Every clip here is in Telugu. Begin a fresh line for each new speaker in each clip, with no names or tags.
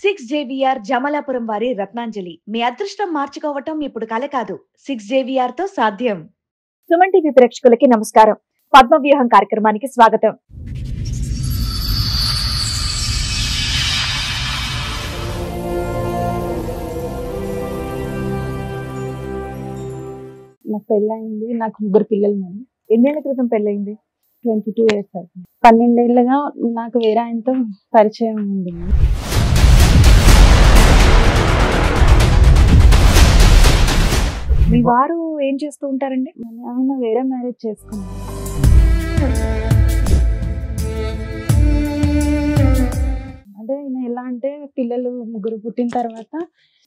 JVR జమలాపురం వారి రత్నాంజలి. మీ అదృష్టం మార్చుకోవటం ఇప్పుడు కల కాదు. 6 JVR తో సాధ్యం. సుమన్ టీవీ ప్రేక్షకులకి నమస్కారం. పద్మవ్యూహం కార్యక్రమానికి స్వాగతం.
నాకు పెళ్ళయింది. నాకు 3 పిల్లలు. మేడం
ఎన్నేళ్ల క్రితం పెళ్ళయింది?
22 years అవుతుంది. 12 ఏళ్ళుగా నాకు వేరే ఆయనతో పరిచయం ఉంది.
మీ వారు ఏం చేస్తూ ఉంటారండి?
ఆయన వేరే మ్యారేజ్ చేసుకున్నారు. అంటే ఆయన ఎలా అంటే పిల్లలు 3 పుట్టిన తర్వాత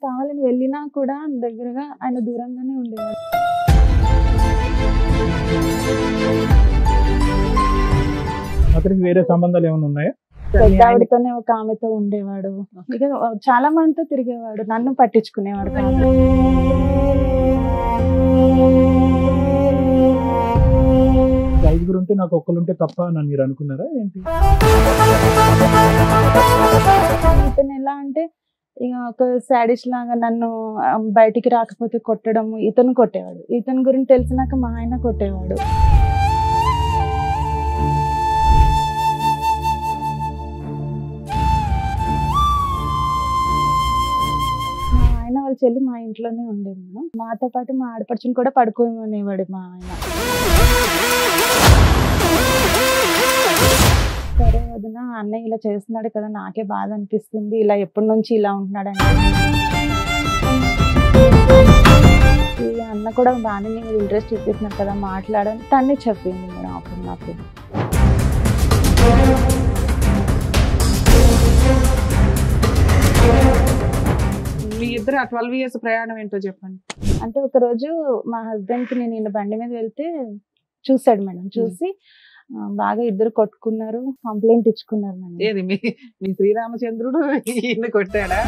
కావాలని వెళ్ళినా కూడా దగ్గరగా ఆయన దూరంగానే ఉండేవాడు.
అతనికి వేరే సంబంధాలు ఏమైనా ఉన్నాయా?
పెద్ద ఆవిడతోనే ఒక ఆమెతో ఉండేవాడు. ఇక చాలా మందితో తిరిగేవాడు. నన్ను పట్టించుకునేవాడు కాదు.
ఐదుగురు ఉంటే నాకు ఒక్కరుంటే తప్ప అని మీరు అనుకున్నారా ఏంటి?
ఇతను ఎలా అంటే ఇక ఒక సాడిస్ట్ లాగా నన్ను బయటికి రాకపోతే కొట్టడం, ఇతను కొట్టేవాడు. ఇతని గురించి తెలిసినాక మా ఆయన కొట్టేవాడు. మా ఆయన వాళ్ళ చెల్లి మా ఇంట్లోనే ఉండేది. మేడం మాతో పాటు మా ఆడపడుచుని కూడా పడుకోమనేవాడు మా ఆయన. సరే వదిన, అన్నయ్య ఇలా చేస్తున్నాడు కదా, నాకే బాధ అనిపిస్తుంది, ఇలా ఎప్పటి నుంచి ఇలా ఉంటున్నాడంటే. ఈ అన్న కూడా బాగానే నేను ఇంట్రెస్ట్ చూపిస్తున్నాను కదా మాట్లాడని తన్ని చెప్పింది మేడం అప్పుడు నాకు.
మీ ఇద్దరు 12 years ప్రయాణం ఏంటో చెప్పండి.
అంటే ఒకరోజు మా హస్బెండ్ కి నేను బండి మీద వెళ్తే చూసాడు మేడం. చూసి బాగా ఇద్దరు కొట్టుకున్నారు, కంప్లైంట్ ఇచ్చుకున్నారు మేడం.
ఏది మీ శ్రీరామచంద్రుడు ఈయన కొట్టాడా?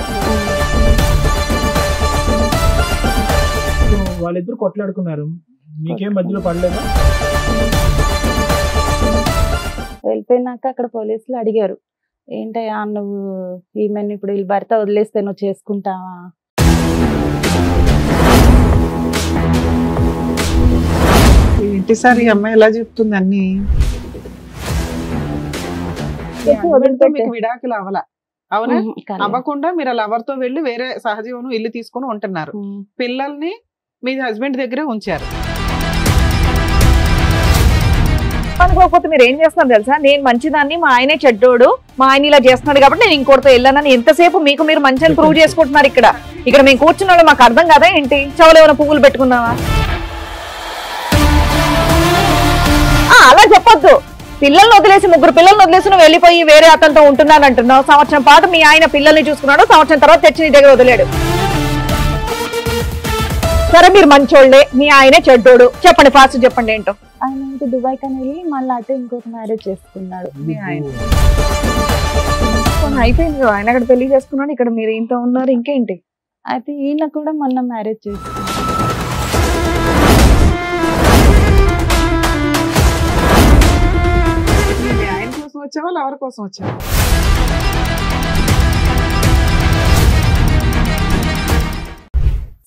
వాళ్ళిద్దరు కొట్లాడుకున్నారు, మీకేం మధ్యలో పడలేదా?
వెళ్ళిపోయినాక అక్కడ పోలీసులు అడిగారు, ఏంటయ్యా నువ్వు ఈమెను ఇప్పుడు వీళ్ళ భర్త వదిలేస్తే నువ్వు చేసుకుంటావా?
ఇంటిసారి ఈ అమ్మాయి ఎలా చెప్తుంది అన్ని? మీకు విడాకులు అవలా? అవునా? అవ్వకుండా మీరు అలా ఎవరితో వెళ్ళి వేరే సహజీవనం ఇల్లు తీసుకుని ఉంటున్నారు. పిల్లల్ని మీ హస్బెండ్ దగ్గరే ఉంచారు.
అనుకోకపోతే మీరు ఏం చేస్తున్నారు తెలుసా? నేను మంచిదాన్ని, మా ఆయనే చెడ్డోడు, మా ఆయన ఇలా చేస్తున్నాడు కాబట్టి నేను ఇంకోటితో వెళ్ళానని ఎంతసేపు మీకు మీరు మంచిని ప్రూవ్ చేసుకుంటున్నారు. ఇక్కడ మేము కూర్చున్నాడు మాకు అర్థం కదా ఏంటి? చెవులు ఏమైనా పువ్వులు పెట్టుకుందామా? అలా చెప్పొద్దు. పిల్లల్ని వదిలేసి 3 పిల్లల్ని వదిలేసి నువ్వు వెళ్ళిపోయి వేరే అతనితో ఉంటున్నాను అంటున్నావు. సంవత్సరం పాటు మీ ఆయన పిల్లల్ని చూసుకున్నాడు, సంవత్సరం తర్వాత తెచ్చి నీ దగ్గర వదిలేడు. సరే మీరు మంచోళ్ళే, మీ ఆయనే చెడ్డోడు, చెప్పండి ఫాస్ట్ చెప్పండి ఏంటో.
ఆయన ఇంటి దుబాయ్ కని వెళ్ళి మళ్ళీ అటు ఇంకొక మ్యారేజ్ చేసుకున్నాడు.
మీ ఆయన
అయిపోయింది, ఆయన అక్కడ పెళ్లి చేసుకున్నాడు, ఇక్కడ మీరు ఇంత ఉన్నారు, ఇంకేంటి?
అయితే ఈయన కూడా మొన్న మ్యారేజ్ చేసుకున్నాడు.
మీ ఆయన కోసం వచ్చావా ఎవరి కోసం వచ్చావా?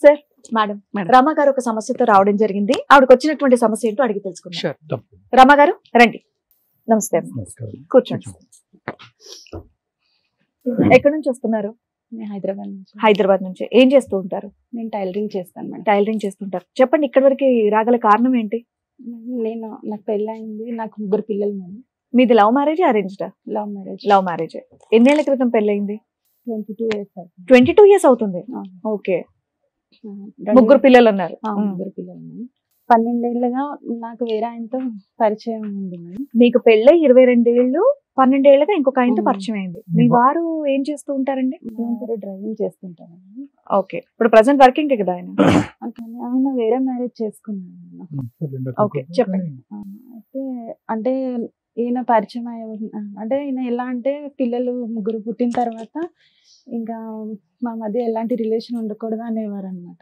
సార్ మేడం, రమ గారు ఒక సమస్యతో రావడం జరిగింది. ఆవిడకి వచ్చినటువంటి సమస్య ఏంటో అడిగి తెలుసుకుందాం. రమ గారు రండి. నమస్తే, కూర్చోండి. ఎక్కడి నుంచి వస్తున్నారు?
నేను హైదరాబాద్ నుంచి.
హైదరాబాద్ నుంచి. ఏం చేస్తూ ఉంటారు?
నేను టైలరింగ్ చేస్తాను మేడం.
టైలరింగ్ చేస్తుంటారు. చెప్పండి, ఇక్కడి వరకు రాగల కారణం ఏంటి?
నాకు పెళ్ళయింది. నాకు 3 పిల్లలు మేడం.
మీది లవ్ మ్యారేజ్ అరేంజ్డా?
Love marriage.
Love marriage. ఎన్నేళ్ల క్రితం పెళ్ళయింది?
22 years అవుతుంది.
22 years అవుతుంది. ఓకే. 3 పిల్లలు ఉన్నారు.
3 పిల్లలు. 12 ఏళ్ళుగా నాకు వేరే ఆయనతో పరిచయం ఉంది మేడం.
మీకు పెళ్ళై 22 ఏళ్ళు, 12 ఏళ్ళగా ఇంకొక ఆయనతో పరిచయం అయింది. మీ వారు ఏం చేస్తూ ఉంటారండి?
డ్రైవింగ్ చేస్తుంటారు.
ఓకే. ఇప్పుడు ప్రెసెంట్ వర్కింగ్ కదా ఆయన?
ఆయన వేరే మ్యారేజ్ చేసుకున్నాడు.
ఓకే, చెప్పండి.
అయితే అంటే ఈయన పరిచయం అంటే ఈయన ఎలా అంటే పిల్లలు 3 పుట్టిన తర్వాత ఇంకా మా మధ్య ఎలాంటి రిలేషన్ ఉండకూడదు అనేవారు అనమాట.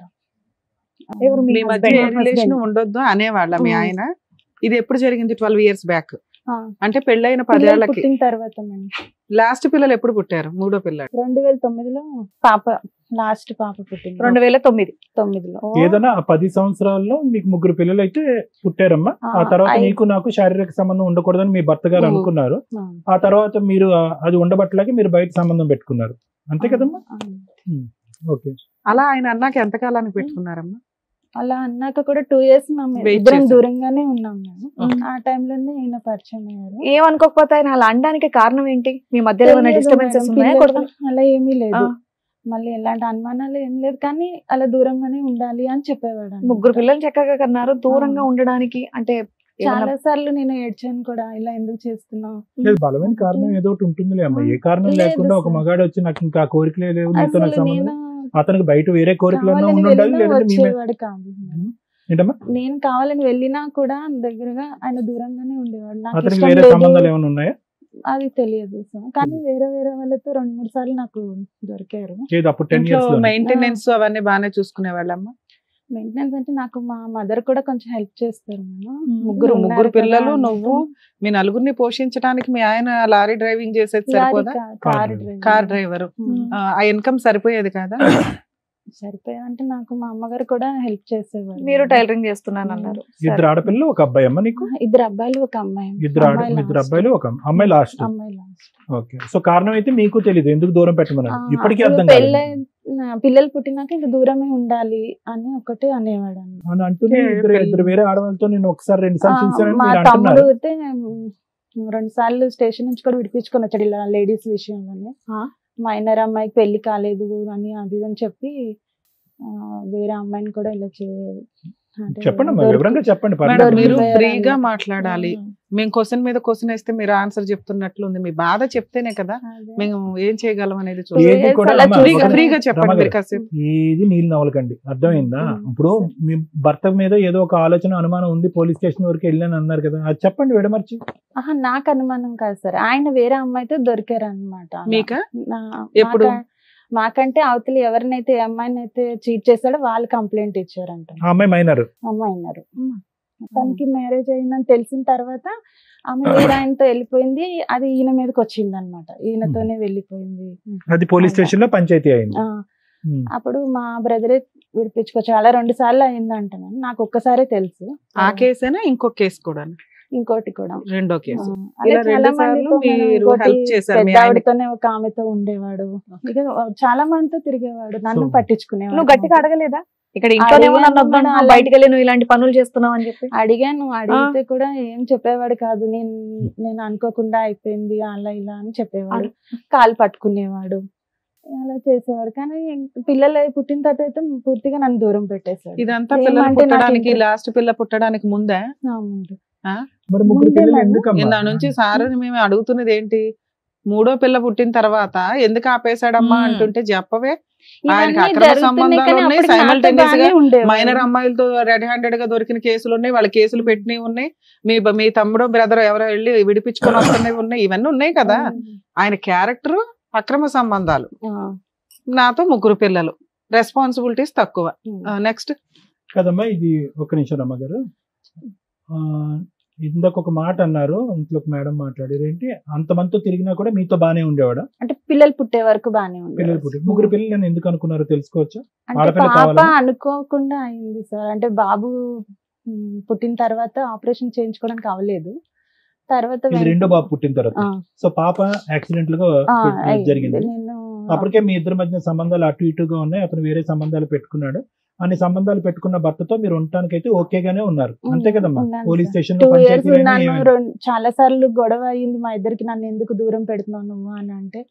మీ మధ్య రిలేషన్ ఉండొద్దు అనేవాళ్ళ మీ ఆయన? ఇది ఎప్పుడు జరిగింది? 12 years బ్యాక్. అంటే పెళ్ళైన 10
పిల్లలు
ఏళ్ళకి
పుట్టిన తర్వాత మేడం
లాస్ట్ పిల్లలు ఎప్పుడు పుట్టారు? మూడో పిల్లలు
2009లో పాప లాస్ట్ పాప పుట్టింది
2009
ఏదైనా ఆ 10 సంవత్సరాల్లో మీకు 3 పిల్లలు అయితే పుట్టారమ్మా. ఆ తర్వాత నీకు నాకు శారీరక సంబంధం ఉండకూడదని మీ భర్త గారు అనుకున్నారు. ఆ తర్వాత మీరు అది ఉండబట్టలేక మీరు బయట సంబంధం పెట్టుకున్నారు, అంతే కదమ్మా? ఓకే.
అలా ఆయన అన్నాక ఎంతకాలానికి పెట్టుకున్నారమ్మా?
అలా అన్నాక కూడా 2 years మేము
Wait
ఇద్దరం
చేశారు.
దూరంగానే ఉన్నాం మేము. ఆ టైంలోనే ఈయన పరిచయం అయ్యారు.
ఏమనుకోకపోతే ఆయన అలా అనడానికి కారణం ఏంటి? మీ మధ్యలో ఏమైనా
తెలియదు
డిస్టర్బెన్సెస్
మేడం,
ఉన్నాయా?
పిల్లలు
కొడుకు
అలా ఏమీ లేదు. మళ్ళీ ఎలాంటి అనుమానాలు ఏం లేదు, కానీ అలా దూరంగానే ఉండాలి అని చెప్పేవాడు అన్నమాట.
3 పిల్లలు చక్కగా కన్నారు, దూరంగా ఉండడానికి అంటే
చాలా సార్లు నేను ఏడ్చాను కూడా, ఇలా ఎందుకు చేస్తున్నావు
లేదు, బలమైన కారణం ఏదో ఒకటి ఉంటుందిలే అమ్మా. ఏ కారణం
లేదు
లేకుండా ఒక
సార్.
మగాడు వచ్చి నాకు ఇంకా కోరికలే లేవు, నీతో నాకు
అసలు
సంబంధం,
నేను
అతనికి బయట వేరే కోరికలు
కావాలని
ఉండాలి,
వెళ్ళినా
లేదంటే మేమే
వచ్చేవాడు కాదు మేడం.
ఏంటమ్మా
నేను కావాలని వెళ్ళినా కూడా దగ్గరగా ఆయన దూరంగానే ఉండేవాడు. నాకు
అతనికి
ఇష్టం
వేరే
లేదు
సంబంధాలు ఏమైనా ఉన్నాయా?
అది తెలియదు సార్, కానీ వేరే వేరే వాళ్ళతో 2-3 సార్లు నాకు దొరికారు.
లేదు, అప్పుడు 10
ఇంట్లో
years లో
మెయింటెనెన్స్ అవన్నీ బాగానే చూసుకునే వాళ్ళమ్మా?
మెయింటెనెన్స్ అంటే నాకు మా మదర్ కూడా కొంచెం హెల్ప్ చేస్తారు మేడం.
ముగ్గురు
ఉన్నారు
పిల్లలు,
కదా
నువ్వు,
అన్నట్టు.
మీ నలుగురిని పోషించడానికి మీ ఆయన లారీ డ్రైవింగ్ చేసేది
లారీ
సరిపోదా?
Car
car driver. ఆ ఇన్కమ్ సరిపోయేది కదా?
సరిపోయా అంటే నాకు మా అమ్మగారు కూడా హెల్ప్ చేసేవారు.
మీరు టైలరింగ్ చేస్తున్నాను అన్నారు.
ఇద్దరు ఆడపిల్లలు ఒక అబ్బాయి అమ్మ నీకు?
2 అబ్బాయిలు 1 అమ్మాయి.
ఇద్దరు అబ్బాయిలు ఒక అమ్మాయి లాస్ట్.
అమ్మాయి లాస్ట్.
ఓకే. సో కారణం అయితే మీకు తెలియదు ఎందుకు దూరం పెట్టమన్నారు, ఇప్పటికీ అర్థం
పిల్లలు పుట్టినాక ఇంకా దూరమే ఉండాలి అని ఒకటే అనేవాడు అన్నమాట.
అని అంటూనే ఇద్దరు వేరే ఆడవాళ్ళతో నేను ఒకసారి 2 సార్లు చూసానని
మా
మీరు
తమ్ముడు
అంటున్నారు.
అయితే 2 సార్లు స్టేషన్ నుంచి కూడా విడిపించుకొని వచ్చాడు ఇలా లేడీస్ విషయంలోనే. మైనర్ అమ్మాయికి పెళ్లి కాలేదు అని అది అని చెప్పి వేరే అమ్మాయిని కూడా ఇలా
చెప్పండి అమ్మా, వివరంగా చెప్పండి.
మేడం
పర్లేదు.
మీరు
దొరికిపోయారు
ఫ్రీగా
అని.
మాట్లాడాలి. మేము క్వశ్చన్ మీద క్వశ్చన్ వేస్తే మీరు ఆన్సర్ చెప్తున్నట్లు ఉంది. మీ బాధ చెప్తేనే కదా మేము ఏం చేయగలం అనేది
ఏది కూడా
అలా
అమ్మా,
ఫ్రీగా-
ఒక
ఫ్రీగా చెప్పండి
రమగారు,
మీరు కాసేపు.
ఏది నీళ్ళు నవ్వలకండి, అర్థమైందా? ఇప్పుడు మీ భర్త మీద ఏదో ఒక ఆలోచన అనుమానం ఉంది, పోలీస్ స్టేషన్ వరకు వెళ్ళాను అన్నారు కదా, అది చెప్పండి విడమర్చి.
నాకు అనుమానం కాదు సార్, ఆయన వేరే అమ్మాయితో దొరికారు అనమాట.
మీకా? ఎప్పుడు?
మాకంటే అవతలి ఎవరినైతే ఏ అమ్మాయిని అయితే చీట్ చేశాడో వాళ్ళు కంప్లైంట్ ఇచ్చారంట.
ఆ అమ్మాయి మైనర్.
అమ్మాయి అన్నారు. తనకి మ్యారేజ్ అయిందని తెలిసిన తర్వాత ఆమె వేరే ఆయనతో వెళ్ళిపోయింది. అది ఈయన మీదకి వచ్చింది అనమాట, ఈయనతోనే వెళ్ళిపోయింది.
అది పోలీస్ స్టేషన్ లో పంచాయతీ అయింది.
అప్పుడు మా బ్రదరే విడిపించుకోవచ్చు, అలా 2 సార్లు అయిందంట. నాకు ఒక్కసారే తెలుసు.
ఆ కేసేనా ఇంకొక కేసు కూడా?
ఇంకోటి కూడా
రెండో కేసు.
అలా
ఇలా
చాలా
2 సార్లు
మందితో
మీరు
ఇంకోటి
help చేశారు మీ
పెద్ద
ఆయనకి.
ఆవిడతోనే ఒక ఆమెతో ఉండేవాడు. ఇక చాలా మందితో తిరిగేవాడు, నన్ను పట్టించుకునేవాడు.
నువ్వు గట్టిగా అడగలేదా? ఇక్కడ ఇంట్లోనే
అడిగాను
నన్ను వద్దు,
మేడం,
బయటకు వెళ్ళి నువ్వు ఇలాంటి పనులు చేస్తున్నావు అని చెప్పి
అడిగాను. అడిగితే కూడా ఏం చెప్పేవాడు కాదు. నేను అనుకోకుండా అయిపోయింది అలా ఇలా అని చెప్పేవాడు. కాలు పట్టుకునేవాడు, అలా చేసేవాడు. కానీ పిల్లలు పుట్టిన తర్వాత అయితే పూర్తిగా నన్ను దూరం పెట్టేశాడు.
ఇదంతా పిల్లలు
ఏమంటే నాకు
పుట్టడానికి,
interest-
లాస్ట్ పిల్ల పుట్టడానికి ముందే?
ముందు
మరి 3 పిల్లలు ఎందుకమ్మా?
ఇందా నుంచి సార్ మేము అడుగుతున్నది ఏంటి, 3వ పిల్ల పుట్టిన తర్వాత ఎందుకు ఆపేశాడమ్మా అంటుంటే చెప్పవే. ఆయనకి
ఇవన్నీ
అక్రమ
జరుగుతున్నాయి,
సంబంధాలు
కానీ
ఉన్నాయి,
అప్పటికి నాతో
సైమల్టేనియస్ గా
బాగానే ఉండేవాడు.
మైనర్ అమ్మాయిలతో రెడ్ హ్యాండెడ్ గా దొరికిన కేసులు ఉన్నాయి, వాళ్ళ కేసులు పెట్టినవి ఉన్నాయి, మీ తమ్ముడు బ్రదర్ ఎవరో వెళ్ళి విడిపించుకొని వస్తున్నవి ఉన్నాయి, ఇవన్నీ ఉన్నాయి కదా. ఆయన క్యారెక్టర్ అక్రమ సంబంధాలు, నాతో 3 పిల్లలు, రెస్పాన్సిబిలిటీస్ తక్కువ. నెక్స్ట్
కదమ్మా, ఇది ఒక నిమిషం అమ్మగారు. ఇందాక ఒక మాట అన్నారు, ఇంట్లో మేడం మాట్లాడారు ఏంటి, అంతమందితో తిరిగినా కూడా మీతో బానే ఉండేవాడా?
అంటే పిల్లలు పుట్టే వరకు బానే
పిల్లలు పుట్టి 3 పిల్లలు నేను ఎందుకు అనుకున్నారో తెలుసుకోవచ్చా?
అంటే
ఆడపిల్ల
పాప
కావాలని?
అనుకోకుండా అయింది సార్. అంటే బాబు పుట్టిన తర్వాత ఆపరేషన్ చేయించుకోవడానికి అవ్వలేదు. తర్వాత
ఇది రెండో బాబు పుట్టిన తర్వాత. సో పాప యాక్సిడెంట్ గా జరిగింది.
నేను
అప్పటికే మీ ఇద్దరి మధ్య సంబంధాలు అటు ఇటుగా ఉన్నాయి, అతను వేరే సంబంధాలు పెట్టుకున్నాడు. అన్ని సంబంధాలు పెట్టుకున్న భర్తతో మీరు ఉండటానికైతే ఓకేగానే ఉన్నారు, అంతే కదమ్మా?
ఉన్నాను
పోలీస్
సార్.
స్టేషన్
2 years ఉన్నాను. చాలా సార్లు గొడవ అయింది మా ఇద్దరికి. నన్ను ఎందుకు దూరం పెడుతున్నావు నువ్వు అని అంటే,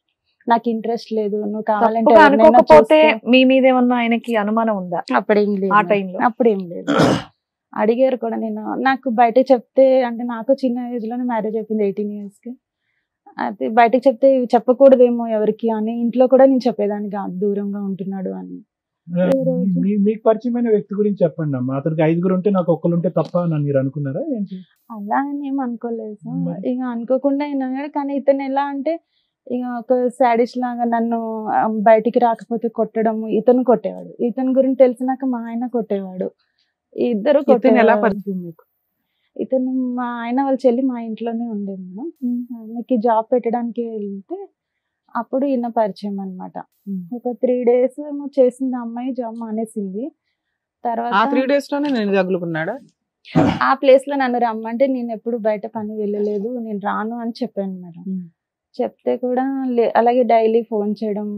నాకు ఇంట్రెస్ట్ లేదు, నువ్వు కావాలంటే
తప్పుగా
ఎవరినైనా
అనుకోకపోతే
చూసుకో.
మీ మీద ఏమన్నా ఆయనకి అనుమానం ఉందా
అప్పుడేం లేదు,
ఆ టైంలో?
అప్పుడేం లేదు. అడిగారు కూడా. నేను నాకు బయటకు చెప్తే, అంటే నాకు చిన్న ఏజ్ లోనే మ్యారేజ్ అయిపోయింది, 18 years కి. అయితే బయటకు చెప్తే చెప్పకూడదేమో ఎవరికి అని ఇంట్లో కూడా నేను చెప్పేదాన్ని కాదు, దూరంగా ఉంటున్నాడు అని.
మీకు పరిచయమైన వ్యక్తి గురించి చెప్పండి అమ్మా. అతనికి 5 ఉంటే నాకు ఒక్కరు ఉంటే తప్ప అని మీరు అనుకున్నారా ఏంటి?
అలా అని ఏం అనుకోలేదు సార్.
మరి?
ఇక అనుకోకుండా అయినా, కానీ ఇతను ఎలా అంటే ఇక ఒక సాడిస్ట్ లాగా నన్ను బయటికి రాకపోతే కొట్టడం. ఇతను కొట్టేవాడు, ఇతని గురించి తెలిసినాక మా ఆయన కొట్టేవాడు. ఇద్దరు
ఇతను ఎలా
కొట్టేవాడు.
పరిచయం మీకు?
ఇతను మా ఆయన వాళ్ళ చెల్లి మా ఇంట్లోనే ఉండేది మేడం. ఆమెకి జాబ్ పెట్టడానికి వెళ్తే అప్పుడు ఈయన పరిచయం అనమాట. ఒక 3 days ఏమో చేసింది ఆ అమ్మాయి, జాబ్ మానేసింది.
ఆ
తర్వాత
3 days లోనే నేను తగులుకున్నాడా?
ఆ ప్లేస్ లో నన్ను రమ్మంటే నేను ఎప్పుడు బయట పని వెళ్ళలేదు, నేను రాను అని చెప్పాను మేడం. చెప్తే కూడా అలాగే డైలీ ఫోన్ చేయడం,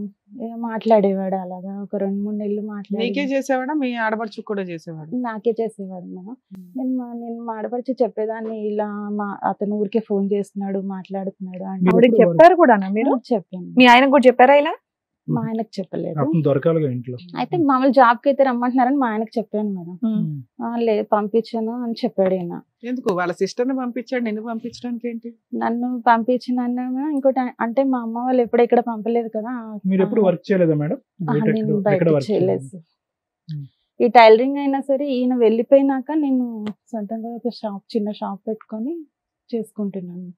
మాట్లాడేవాడు. అలాగా ఒక 2-3 నెలలు
నీకే
మాట్లాడి
చేసేవాడా మీ ఆడపడుచు కూడా చేసేవాడు?
నాకే చేసేవాడు మేడం. నేను మాడపరిచి చెప్పేదాన్ని, ఇలా అతను ఊరికే ఫోన్ చేస్తున్నాడు, మాట్లాడుతున్నాడు అంటే
ఆవిడకి చెప్పారు కూడా మీరు?
చెప్పాను.
మీ ఆయనకు కూడా చెప్పారా ఇలా?
మా ఆయనకు చెప్పలేదు.
అప్పుడు దొరకాలిగా ఇంట్లో.
అయితే మామూలు జాబ్ కి అయితే రమ్మంటున్నారని మా ఆయనకు చెప్పాను మేడం. లేదు పంపించాను అని చెప్పాడు ఈయన.
ఎందుకు వాళ్ళ సిస్టర్ ని పంపించాడు, నిన్ను పంపించడానికి ఏంటి?
నన్ను పంపించిన ఇంకోటి అంటే మా అమ్మ వాళ్ళు ఎప్పుడు ఇక్కడ పంపలేదు కదా.
మీరు ఎప్పుడు వర్క్ చేయలేదా మేడం?
నేను బయట చేయలేదు. ఈ టైలరింగ్ అయినా సరే ఈయన వెళ్ళిపోయినాక నేను సొంతంగా ఒక చిన్న షాప్ పెట్టుకొని చేసుకుంటున్నాను.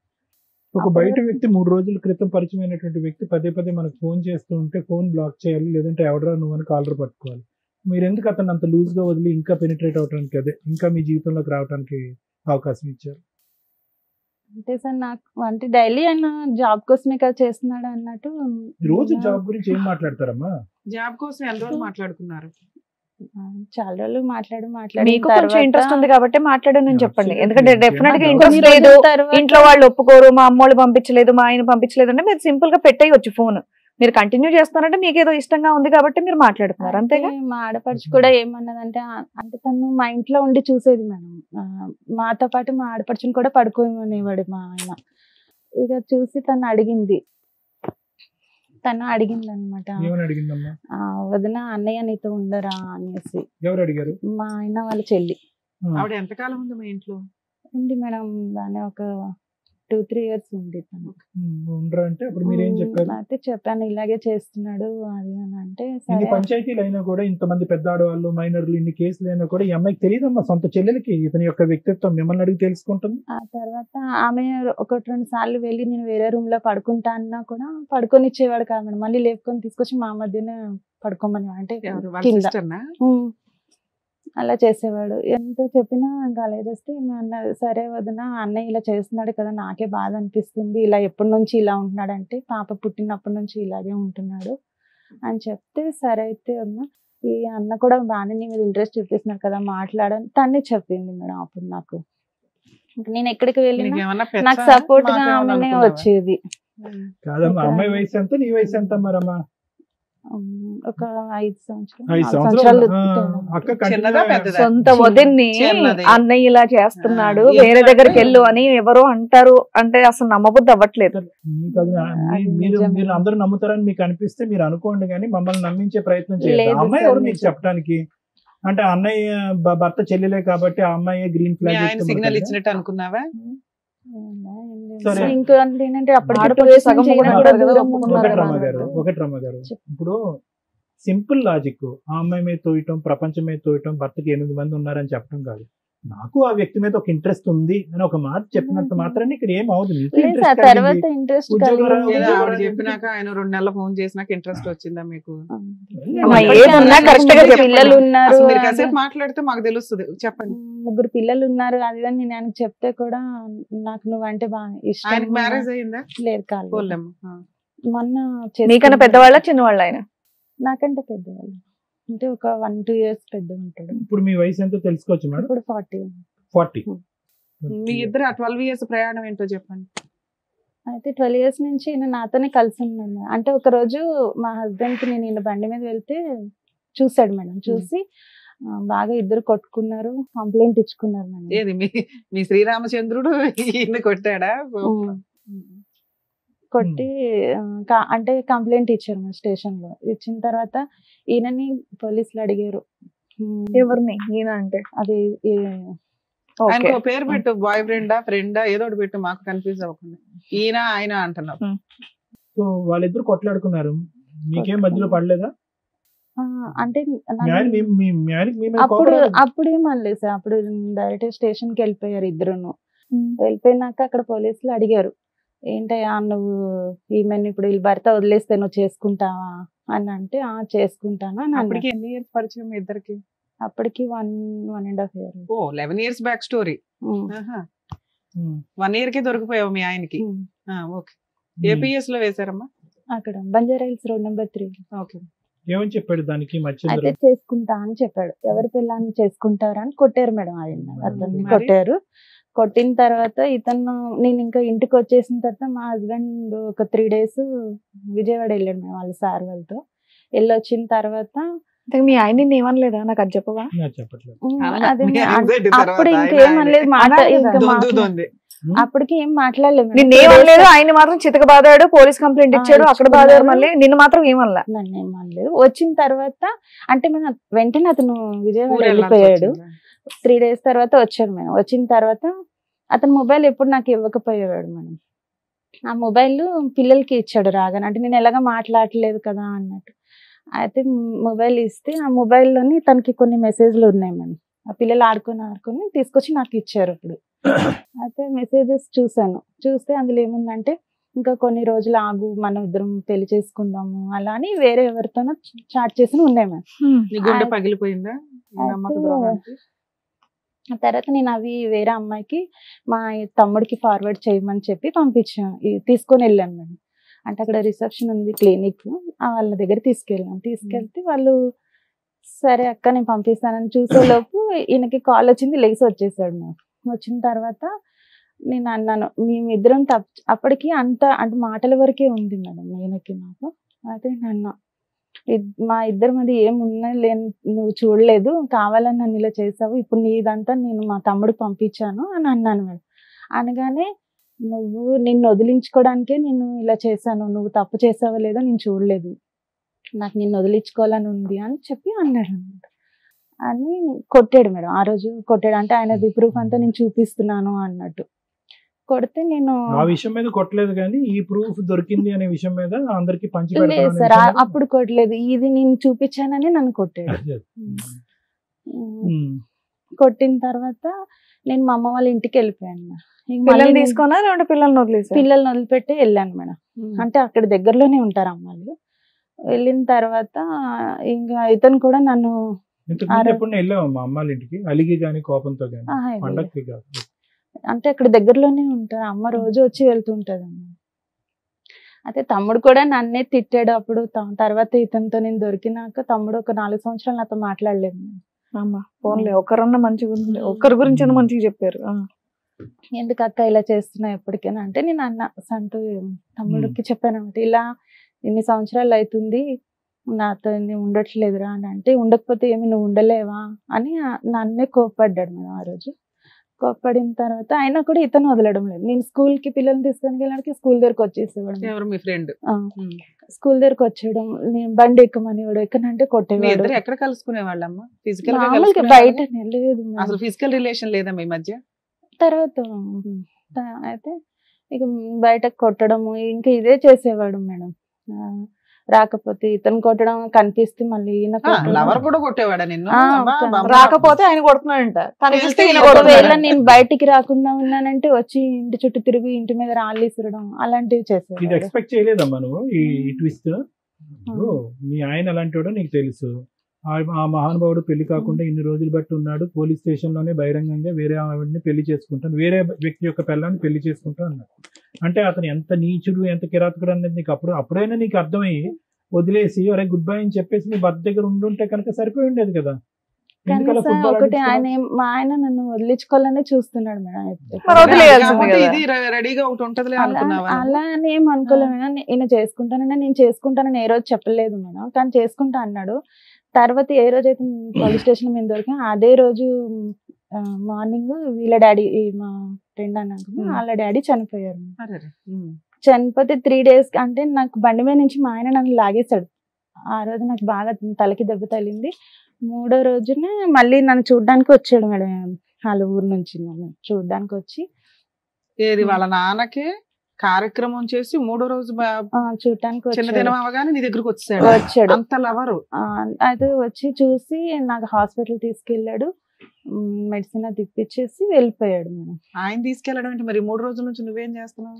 ఒక బయట వ్యక్తి 3 రోజుల క్రితం పరిచయం అయినటువంటి వ్యక్తి పదే పదే మనకు ఫోన్ చేస్తూ ఉంటే ఫోన్ బ్లాక్ చేయాలి, లేదంటే ఎవడరా నువ్వు అని కాలర్ పట్టుకోవాలి. మీరు ఎందుకు అతను అంత లూజ్ గా వదిలి ఇంకా పెనిట్రేట్ అవడానికి, అదే ఇంకా మీ జీవితంలోకి రావడానికి అవకాశం ఇచ్చారు?
అంటే సార్ నాకు అంటే డైలీ ఆయన జాబ్ కోసమే కదా చేస్తున్నాడు అన్నట్టు.
రోజు జాబ్ గురించి ఏం మాట్లాడతారమ్మా?
జాబ్ కోసం ఎంత రోజులు మాట్లాడుకున్నారు?
చాలా రోజులు మాట్లాడి
మీకు కొంచెం ఇంట్రెస్ట్ ఉంది కాబట్టి మాట్లాడానని చెప్పండి. ఎందుకంటే
Absolutely.
డెఫినెట్ గా
Yeah.
ఇంట్రెస్ట్ లేదు, ఇంట్లో వాళ్ళు ఒప్పుకోరు, మా అమ్మోళ్ళు పంపించలేదు, మా ఆయన పంపించలేదు అంటే మీరు సింపుల్ గా పెట్టేయచ్చు ఫోన్. మీరు కంటిన్యూ చేస్తున్నారంటే మీకు ఏదో ఇష్టంగా ఉంది కాబట్టి మీరు మాట్లాడుతున్నారు, అంతేగా?
మా ఆడపడుచు కూడా ఏమన్నదంటే అంటే తను మా ఇంట్లో ఉండి చూసేది మేడం. మాతో పాటు మా ఆడపడుచుని కూడా పడుకోమనేవాడు మా ఆయన. ఇక చూసి తను అడిగింది అనమాట,
ఏమని అడిగిందమ్మా?
వదిన అన్నయ్య నీతో ఉండరా అనేసి.
ఎవరు అడిగారు?
మా ఆయన వాళ్ళ చెల్లి.
ఆవిడ ఎంతకాలం ఉంది మీ ఇంట్లో?
ఉంది మేడం, బానే ఒక 2-3 years ఉంది తను.
ఉండరా అంటే అప్పుడు మీరేం చెప్పారు?
అయితే చెప్పాను ఇలాగే చేస్తున్నాడు అది అని అంటే
ఇన్ని పంచాయతీలు అయినా కూడా, ఇంతమంది పెద్ద ఆడవాళ్ళు మైనర్లు ఇన్ని కేసులు అయినా కూడా ఈ అమ్మాయికి తెలియదమ్మా సొంత చెల్లెలకి ఇతని యొక్క వ్యక్తిత్వం. మిమ్మల్ని అడిగి తెలుసుకుంటుంది.
ఆ తర్వాత ఆమె 1-2 సార్లు వెళ్ళి నేను వేరే రూమ్ లో పడుకుంటా అన్నా కూడా పడుకొనిచ్చేవాడు కాదు మేడం. మళ్ళీ లేపుకొని తీసుకొచ్చి మా మధ్యనే పడుకోమని అంటే కింద అలా చేసేవాడు. ఎంత చెప్పినా ఇంకా అలా చేస్తే అన్నది సరే వదిన అన్నయ్య ఇలా చేస్తున్నాడు కదా, నాకే బాధ అనిపిస్తుంది, ఇలా ఎప్పటి నుంచి ఇలా ఉంటున్నాడు అంటే పాప పుట్టినప్పటి నుంచి ఇలాగే ఉంటున్నాడు అని చెప్తే సరే అయితే వదిన ఈ అన్న కూడా బాగానే నీ మీద ఇంట్రెస్ట్ చూపిస్తున్నాడు కదా మాట్లాడని తనే చెప్పింది మేడం. అప్పుడు నాకు నేను ఎక్కడికి వెళ్ళినా నాకు సపోర్ట్ గా ఆమెనే వచ్చేది.
కాదమ్మా, అమ్మాయి వయసు ఎంత, నీ వయసు ఎంత మరమ్మా?
ఒక 5 సంవత్సరాలు.
సొంత వదిన్ని అన్నయ్య ఇలా చేస్తున్నాడు, వేరే దగ్గరికి వెళ్ళు అని ఎవరో అంటారు అంటే అసలు నమ్మబుద్ధి అవ్వట్లేదు.
మీరు అందరూ నమ్ముతారని మీకు అనిపిస్తే మీరు అనుకోండి, కానీ మమ్మల్ని నమ్మించే ప్రయత్నం చేయాలి. అమ్మాయి ఎవరు మీకు చెప్పడానికి? అంటే అన్నయ్య భర్త చెల్లెలే కాబట్టి ఆ అమ్మాయి గ్రీన్ ఫ్లాగ్
సిగ్నల్ ఇచ్చినట్టు అనుకున్నావా?
ఒకటి రమ్మ గారు, ఇప్పుడు సింపుల్ లాజిక్ ఆ అమ్మాయి మీద తోయటం, ప్రపంచం మీద తోయటం, భర్తకి 8 మంది ఉన్నారని చెప్పడం కాదు. నాకు ఆ వ్యక్తి మీద ఒక ఇంట్రెస్ట్ ఉంది అని ఒక మాట చెప్పినంత మాత్రాన్ని ఇక్కడ ఏం అవుతుంది.
చెప్పినాక ఆయన 2 నెలలు ఫోన్ చేసినాక ఇంట్రెస్ట్ వచ్చిందా మీకు?
పిల్లలు ఉన్నారు,
మాట్లాడితే మాకు తెలుస్తుంది. చెప్పండి.
3 పిల్లలు ఉన్నారు అది నేను ఆయనకు చెప్తే కూడా నాకు నువ్వంటే బాగా ఇష్టం.
మ్యారేజ్ అయిందా?
లేదు కాదు. మొన్న
మీకన్నా పెద్దవాళ్ళ చిన్నవాళ్ళ? ఆయన
నాకంటే పెద్దవాళ్ళు, అంటే ఒక 1-2 years పెద్ద ఉంటాడు.
ఇప్పుడు మీ వయసు ఎంతో తెలుసుకోవచ్చు మేడం?
ఇప్పుడు 40.
మీ ఇద్దరు 12 years ప్రయాణం ఏంటో చెప్పండి.
అయితే 12 years నుంచి ఈయన నాతోనే కలిసి ఉన్నాను. అంటే ఒక రోజు మా హస్బెండ్ కి నేను ఈయన బండి మీద వెళ్తే చూసాడు మేడం. చూసి బాగా ఇద్దరు కొట్టుకున్నారు, కంప్లైంట్ ఇచ్చుకున్నారు మేడం.
ఏది మీ శ్రీరామచంద్రుడు ఈయన కొట్టాడా?
కొట్టి అంటే కంప్లైంట్ ఇచ్చారు మన స్టేషన్ లో. ఇచ్చిన తర్వాత ఈయనని పోలీసులు అడిగారు.
ఎవరిని? ఈయన అంటే
అది
ఆయనకు పేరు పెట్టు, బాయ్ ఫ్రెండా ఫ్రెండా ఏదో ఒకటి పెట్టు, మాకు కన్ఫ్యూజ్ అవ్వకుండా. ఈయన ఆయన అంటున్నారు.
సో వాళ్ళిద్దరు కొట్లాడుకున్నారు, మీకేం మధ్యలో పడలేదా?
అంటే అప్పుడు ఏమనలేదు సార్. అప్పుడు డైరెక్ట్ స్టేషన్ కి వెళ్ళిపోయారు ఇద్దరును. వెళ్ళిపోయినాక అక్కడ పోలీసులు అడిగారు, ఏంటయ్యా నువ్వు ఈమెను ఇప్పుడు వీళ్ళు భర్త వదిలేస్తే నువ్వు చేసుకుంటావా అని అంటే చేసుకుంటాను అని.
అప్పటికి ఎన్ని ఇయర్స్ పరిచయం ఇద్దరికి?
అప్పటికి 1.5 year.
ఓ 11 years బ్యాక్ స్టోరీ. 1 year కి దొరికిపోయావు మీ ఆయనకి. ఓకే. ఏపీఎస్ లో వేశారమ్మా
అక్కడ Banjara hills road number 3.
Okay.
ఏమని చెప్పాడు దానికి మధ్య
అయితే చేసుకుంటా అని చెప్పాడు. ఎవరి పిల్లని చేసుకుంటారా అని కొట్టారు మేడం ఆయన, అతన్ని
మరి?
కొట్టారు. కొట్టిన తర్వాత ఇతను నేను ఇంకా ఇంటికి వచ్చేసిన తర్వాత మా హస్బెండ్ ఒక 3 days విజయవాడ వెళ్ళాడు మేము వాళ్ళ సార్ వాళ్ళతో. వెళ్ళొచ్చిన తర్వాత
మీ ఆయన నిన్ను ఏమనలేదా? నాకు అది చెప్పవా?
నాకు చెప్పట్లేదు.
అదే
మీ anxiety తర్వాత
అప్పుడు
ఆయన
ఇంకేమనలేదు మాట,
అనాలి
ఇంకా
కదా.
దొందుతోంది.
అప్పటికి ఏం మాట్లాడలేదు.
నిన్ను ఏమనలేదు, ఆయన మాత్రం చితక బాదాడు, పోలీస్ కంప్లైంట్ ఇచ్చాడు, అక్కడ బాదాడు, మళ్ళీ నిన్ను మాత్రం ఏమనలా?
నన్ను ఏమనలేదు. వచ్చిన తర్వాత అంటే మేము వెంటనే అతను విజయవాడ
ఊరు వెళ్ళాల్సి
వెళ్ళిపోయాడు.
వచ్చిందా?
3 days తర్వాత వచ్చాడు మేడం. వచ్చిన తర్వాత అతను మొబైల్ ఎప్పుడు నాకు ఇవ్వకపోయేవాడు మేడం. ఆ మొబైల్ పిల్లలకి ఇచ్చాడు రాగానే, అంటే నేను ఎలాగ మాట్లాడలేదు కదా అన్నట్టు. అయితే మొబైల్ ఇస్తే ఆ మొబైల్లోని తనకి కొన్ని మెసేజ్లు ఉన్నాయి మేడం. ఆ పిల్లలు ఆడుకొని తీసుకొచ్చి నాకు ఇచ్చారు. అప్పుడు అయితే మెసేజెస్ చూస్తే అందులో ఏముందంటే ఇంకా కొన్ని రోజులు ఆగు, మనం ఇద్దరం పెళ్లి చేసుకుందాము అలా అని వేరే ఎవరితోనో చాట్ చేసి ఉన్నాయి మేడం.
నీ గుండె పగిలిపోయిందా ఈ నమ్మక ద్రోహానికి?
ఆ తర్వాత నేను అవి వేరే అమ్మాయికి మా తమ్ముడికి ఫార్వర్డ్ చేయమని చెప్పి పంపించాను, తీసుకొని వెళ్ళాను మేడం. అంటే అక్కడ రిసెప్షన్ ఉంది క్లినిక్, వాళ్ళ దగ్గర తీసుకెళ్తే వాళ్ళు సరే అక్క నేను పంపిస్తానని చూసేలోపు ఈయనకి కాల్ వచ్చింది, లేచి వచ్చేసాడు మేడం. వచ్చిన తర్వాత నేను అన్నాను మేమిద్దరం అప్పటికి అంటే మాటల వరకే ఉంది మేడం ఈయనకి నాకు. అయితే నన్ను మా ఇద్దరి మధ్య ఏమున్నా లేని నువ్వు చూడలేదు, కావాలని నన్ను ఇలా చేసావు, ఇప్పుడు నీదంతా నేను మా తమ్ముడు పంపించాను అని అన్నాను మేడం. అనగానే నిన్ను వదిలించుకోవడానికే నేను ఇలా చేశాను, నువ్వు తప్పు చేసావో లేదో నేను చూడలేదు, నాకు నిన్ను వదిలించుకోవాలని ఉంది అని చెప్పి అన్నాడు అనమాట. అని కొట్టాడు మేడం. ఆ రోజు కొట్టాడు, అంటే ఆయన ప్రూఫ్ అంతా నేను చూపిస్తున్నాను అన్నట్టు. కొడితే నేను
ఆ విషయం మీద కొట్టలేదు కానీ ఈ ప్రూఫ్ దొరికింది అనే విషయం మీద అందరికి పంచి
లేదు సార్, అప్పుడు కొట్టలేదు, ఇది నేను చూపించానని నన్ను కొట్టాడు. కొట్టిన తర్వాత నేను మా అమ్మ వాళ్ళ ఇంటికి వెళ్ళిపోయాను.
పిల్లల్ని తీసుకున్నా లేదంటే పిల్లల్ని వదిలేసి?
పిల్లల్ని వదిలిపెట్టి వెళ్ళాను మేడం. అంటే అక్కడ దగ్గరలోనే ఉంటారు అమ్మాయిలు. వెళ్ళిన తర్వాత ఇంకా ఇతను కూడా నన్ను
ఎప్పుడు వెళ్ళావు మా అమ్మాళ్ళ ఇంటికి అలిగి గాని కోపంతో గాని? పండక్కి కాదు,
అంటే అక్కడ దగ్గరలోనే ఉంటారు, అమ్మ రోజు వచ్చి వెళ్తుంటది అమ్మ. అయితే తమ్ముడు కూడా నన్నే తిట్టాడు అప్పుడు. తర్వాత ఇతనితో నేను దొరికినాక తమ్ముడు ఒక 4 సంవత్సరాలు నాతో మాట్లాడలేదు.
అమ్మా ఫోన్లే ఒకరన్నా మంచిగా ఉంది, ఒక్కరి గురించి మంచిగా చెప్పారు.
ఎందుకు అక్క ఇలా చేస్తున్నావు ఎప్పటికైనా అంటే నేను అన్న సంటూ తమ్ముడికి చెప్పాను అనమాట, ఇలా ఇన్ని సంవత్సరాలు అవుతుంది నాతో ఉండట్లేదురా అని. అంటే ఉండకపోతే ఏమి నువ్వు ఉండలేవా అని నన్నే కోప్పడ్డాడు మేడం. ఆ రోజు కోప్పడిన తర్వాత ఆయన కూడా ఇతను వదలడం లేదు. నేను స్కూల్ కి పిల్లల్ని తీసుకొని వెళ్ళడానికి స్కూల్ దగ్గరకు వచ్చేసేవాడు.
ఎవరు మీ ఫ్రెండ్?
స్కూల్ దగ్గరకు వచ్చేయడం, నేను బండి ఎక్కమనేవాడు, ఎక్కనంటే కొట్టేవాడు.
ఎక్కడ కలుసుకునే వాళ్ళమ్మా? ఫిజికల్
బయట లేదు,
అసలు ఫిజికల్ రిలేషన్ లేదా మీ మధ్య?
తర్వాత అయితే ఇక బయటకు కొట్టడము ఇంకా ఇదే చేసేవాడు మేడం. రాకపోతే ఇతను కొట్టడం కనిపిస్తే మళ్ళీ
లవర్ కూడా కొట్టేవాడా నిన్ను?
రాకపోతే ఆయన కొడుతున్నాడంట.
ఒకవేళ నేను బయటికి రాకుండా ఉన్నానంటే వచ్చి ఇంటి చుట్టూ తిరిగి ఇంటి మీద రాళ్ళు ఇసరడం అలాంటివి చేసేవాడు.
ఇది ఎక్స్పెక్ట్ చేయలేదమ్మా నువ్వు ఈ ట్విస్ట్? మీ ఆయన అలాంటి వాడు నీకు తెలుసు, ఆ మహానుభావుడు పెళ్లి కాకుండా ఇన్ని రోజులు బట్టి ఉన్నాడు, పోలీస్ స్టేషన్ లోనే బహిరంగంగా వేరే ఆవిడని పెళ్లి చేసుకుంటాను, వేరే వ్యక్తి యొక్క పిల్లాన్ని పెళ్లి చేసుకుంటా అన్నాడు. అంటే అతను ఎంత నీచుడు ఎంత కిరాతకుడు అనేది నీకు అప్పుడైనా నీకు అర్థమయ్యి వదిలేసి అరే గుడ్ బై అని చెప్పేసి నీ భర్త దగ్గర ఉండుంటే కనుక సరిపోయి ఉండేది కదా.
ఒకటి మా ఆయన నన్ను వదిలించుకోవాలనే చూస్తున్నాడు మేడం.
రెడీగా ఒకటి ఉంటది
అలా అని ఏం అనుకోలేదు మేడం. ఈయన నేను చేసుకుంటానని ఏ రోజు చెప్పలేదు మేడం, కానీ చేసుకుంటా అన్నాడు. తర్వాత ఏ రోజు అయితే పోలీస్ స్టేషన్ మీద దొరికా అదే రోజు మార్నింగ్ వీళ్ళ డాడీ మా ఫ్రెండ్ అన్నాక వాళ్ళ డాడీ చనిపోయారు. చనిపోతే 3 days అంటే నాకు బండి మీద నుంచి మా ఆయన నన్ను లాగేశాడు. ఆ రోజు నాకు బాగా తలకి దెబ్బ తగిలింది. 3వ రోజున మళ్ళీ నన్ను చూడడానికి వచ్చాడు మేడం, వాళ్ళ ఊరు నుంచి నన్ను చూడడానికి వచ్చి.
ఏది వాళ్ళ నాన్నకి కార్యక్రమం చేసి 3వ రోజు
చూడటానికి
చిన్నదినం అవగానే నీ దగ్గరకు వచ్చాడు. అంత లవరు.
అయితే వచ్చి చూసి నాకు హాస్పిటల్ తీసుకెళ్ళాడు, మెడిసిన్ తిప్పించేసి వెళ్ళిపోయాడు మేడం.
ఆయన తీసుకెళ్ళడం అంటే మరి 3 రోజుల నుంచి నువ్వేం చేస్తున్నావు?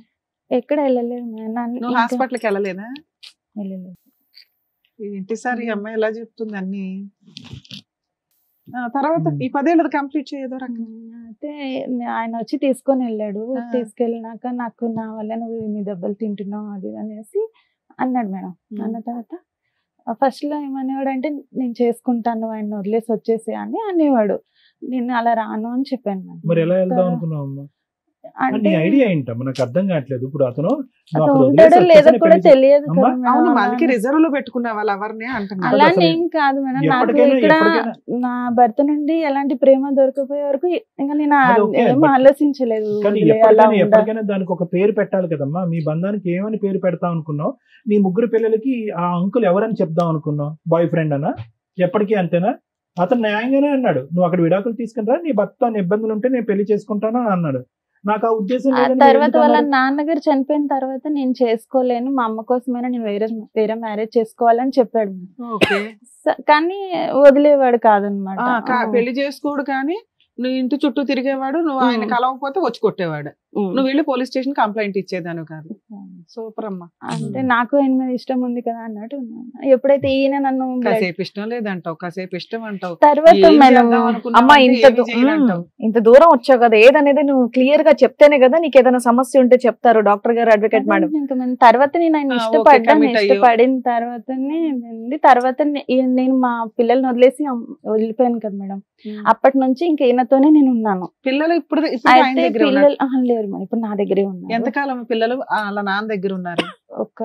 ఎక్కడ వెళ్ళలేదు మేడం.
నువ్వు హాస్పిటల్కి వెళ్ళలేదా?
వెళ్ళలేదు.
ఏంటి సార్ ఈ అమ్మాయి ఎలా చెప్తుంది అన్ని? తర్వాత ఈ 10 ఏళ్ళది కంప్లీట్ చేయదో
అయితే ఆయన వచ్చి తీసుకొని వెళ్ళాడు. తీసుకెళ్ళినాక నాకు నా వల్ల నువ్వు నీ దెబ్బలు తింటున్నావు అది అనేసి అన్నాడు మేడం. అన్న తర్వాత ఫస్ట్ లో ఏమనేవాడు అంటే నేను చేసుకుంటాను ఆయన వదిలేసి వచ్చేసి అని అనేవాడు. నేను అలా రాను అని చెప్పాను.
మరి ఎలా వెళ్దాం అనుకున్నావు? అంటే ఐడియా ఏంటో మనకు అర్థం కావట్లేదు. ఇప్పుడు అతను
ఉంటాడో లేదో కూడా తెలియదు.
అవును, మనకి రిజర్వ్ లో పెట్టుకున్న వాళ్ళు ఎవరిని అంటున్నారు.
అలానే ఏం కాదు మేడం. నాకు ఇక్కడ నా భర్త నుండి ఎలాంటి ప్రేమ దొరకపోయే వరకు ఇంకా నేను ఏం ఆలోచించలేదు.
ఎప్పటికైనా దానికి ఒక పేరు పెట్టాలి కదమ్మా. మీ బంధానికి ఏమని పేరు పెడతాం అనుకున్నావు? నీ 3 పిల్లలకి ఆ అంకుల్ ఎవరని చెప్దాం అనుకున్నావు? బాయ్ ఫ్రెండ్ అనా? ఎప్పటికీ అంతేనా? అతను న్యాయంగానే అన్నాడు, నువ్వు అక్కడ విడాకులు తీసుకుని రా, నీ భర్త ఇబ్బందులు ఉంటే నేను పెళ్లి చేసుకుంటాను అని అన్నాడు. నాకు ఆ ఉద్దేశం
తర్వాత వాళ్ళ నాన్నగారు చనిపోయిన తర్వాత నేను చేసుకోలేను, మా అమ్మ కోసమైనా నేను వేరే మ్యారేజ్ చేసుకోవాలని చెప్పాడు. కానీ వదిలేవాడు కాదనమాట.
పెళ్లి చేసుకోడు కానీ నువ్వు ఇంటి చుట్టూ తిరిగేవాడు, నువ్వు ఆయన కలవకపోతే వచ్చి కొట్టేవాడు, నువ్వు వెళ్ళి పోలీస్ స్టేషన్ కంప్లైంట్ ఇచ్చేదాను కాదు. సూపర్ అమ్మా.
అంటే నాకు ఆయన మీద ఇష్టం ఉంది కదా అన్నట్టు. ఎప్పుడైతే ఈయన నన్ను
కాసేపు ఇష్టం లేదంటావు, కాసేపు ఇష్టం అంటావు.
తర్వాత
అమ్మా ఇంత దూరం వచ్చావు కదా, ఏదనేది నువ్వు క్లియర్ గా చెప్తేనే కదా నీకు ఏదైనా సమస్య ఉంటే చెప్తారు డాక్టర్ గారు, అడ్వకేట్ మేడం.
తర్వాత నేను ఆయన ఇష్టపడిన తర్వాత నేను మా పిల్లల్ని వదిలేసి వెళ్ళిపోయాను కదా మేడం. అప్పటి నుంచి ఇంకా ఈయనతోనే నేను ఉన్నాను.
పిల్లలు ఇప్పుడు
పిల్లలు లేరు మేడం, ఇప్పుడు నా దగ్గరే ఉన్నారు.
ఎంతకాలం పిల్లలు అలా నాన్న దగ్గర ఉన్నారు?
ఒక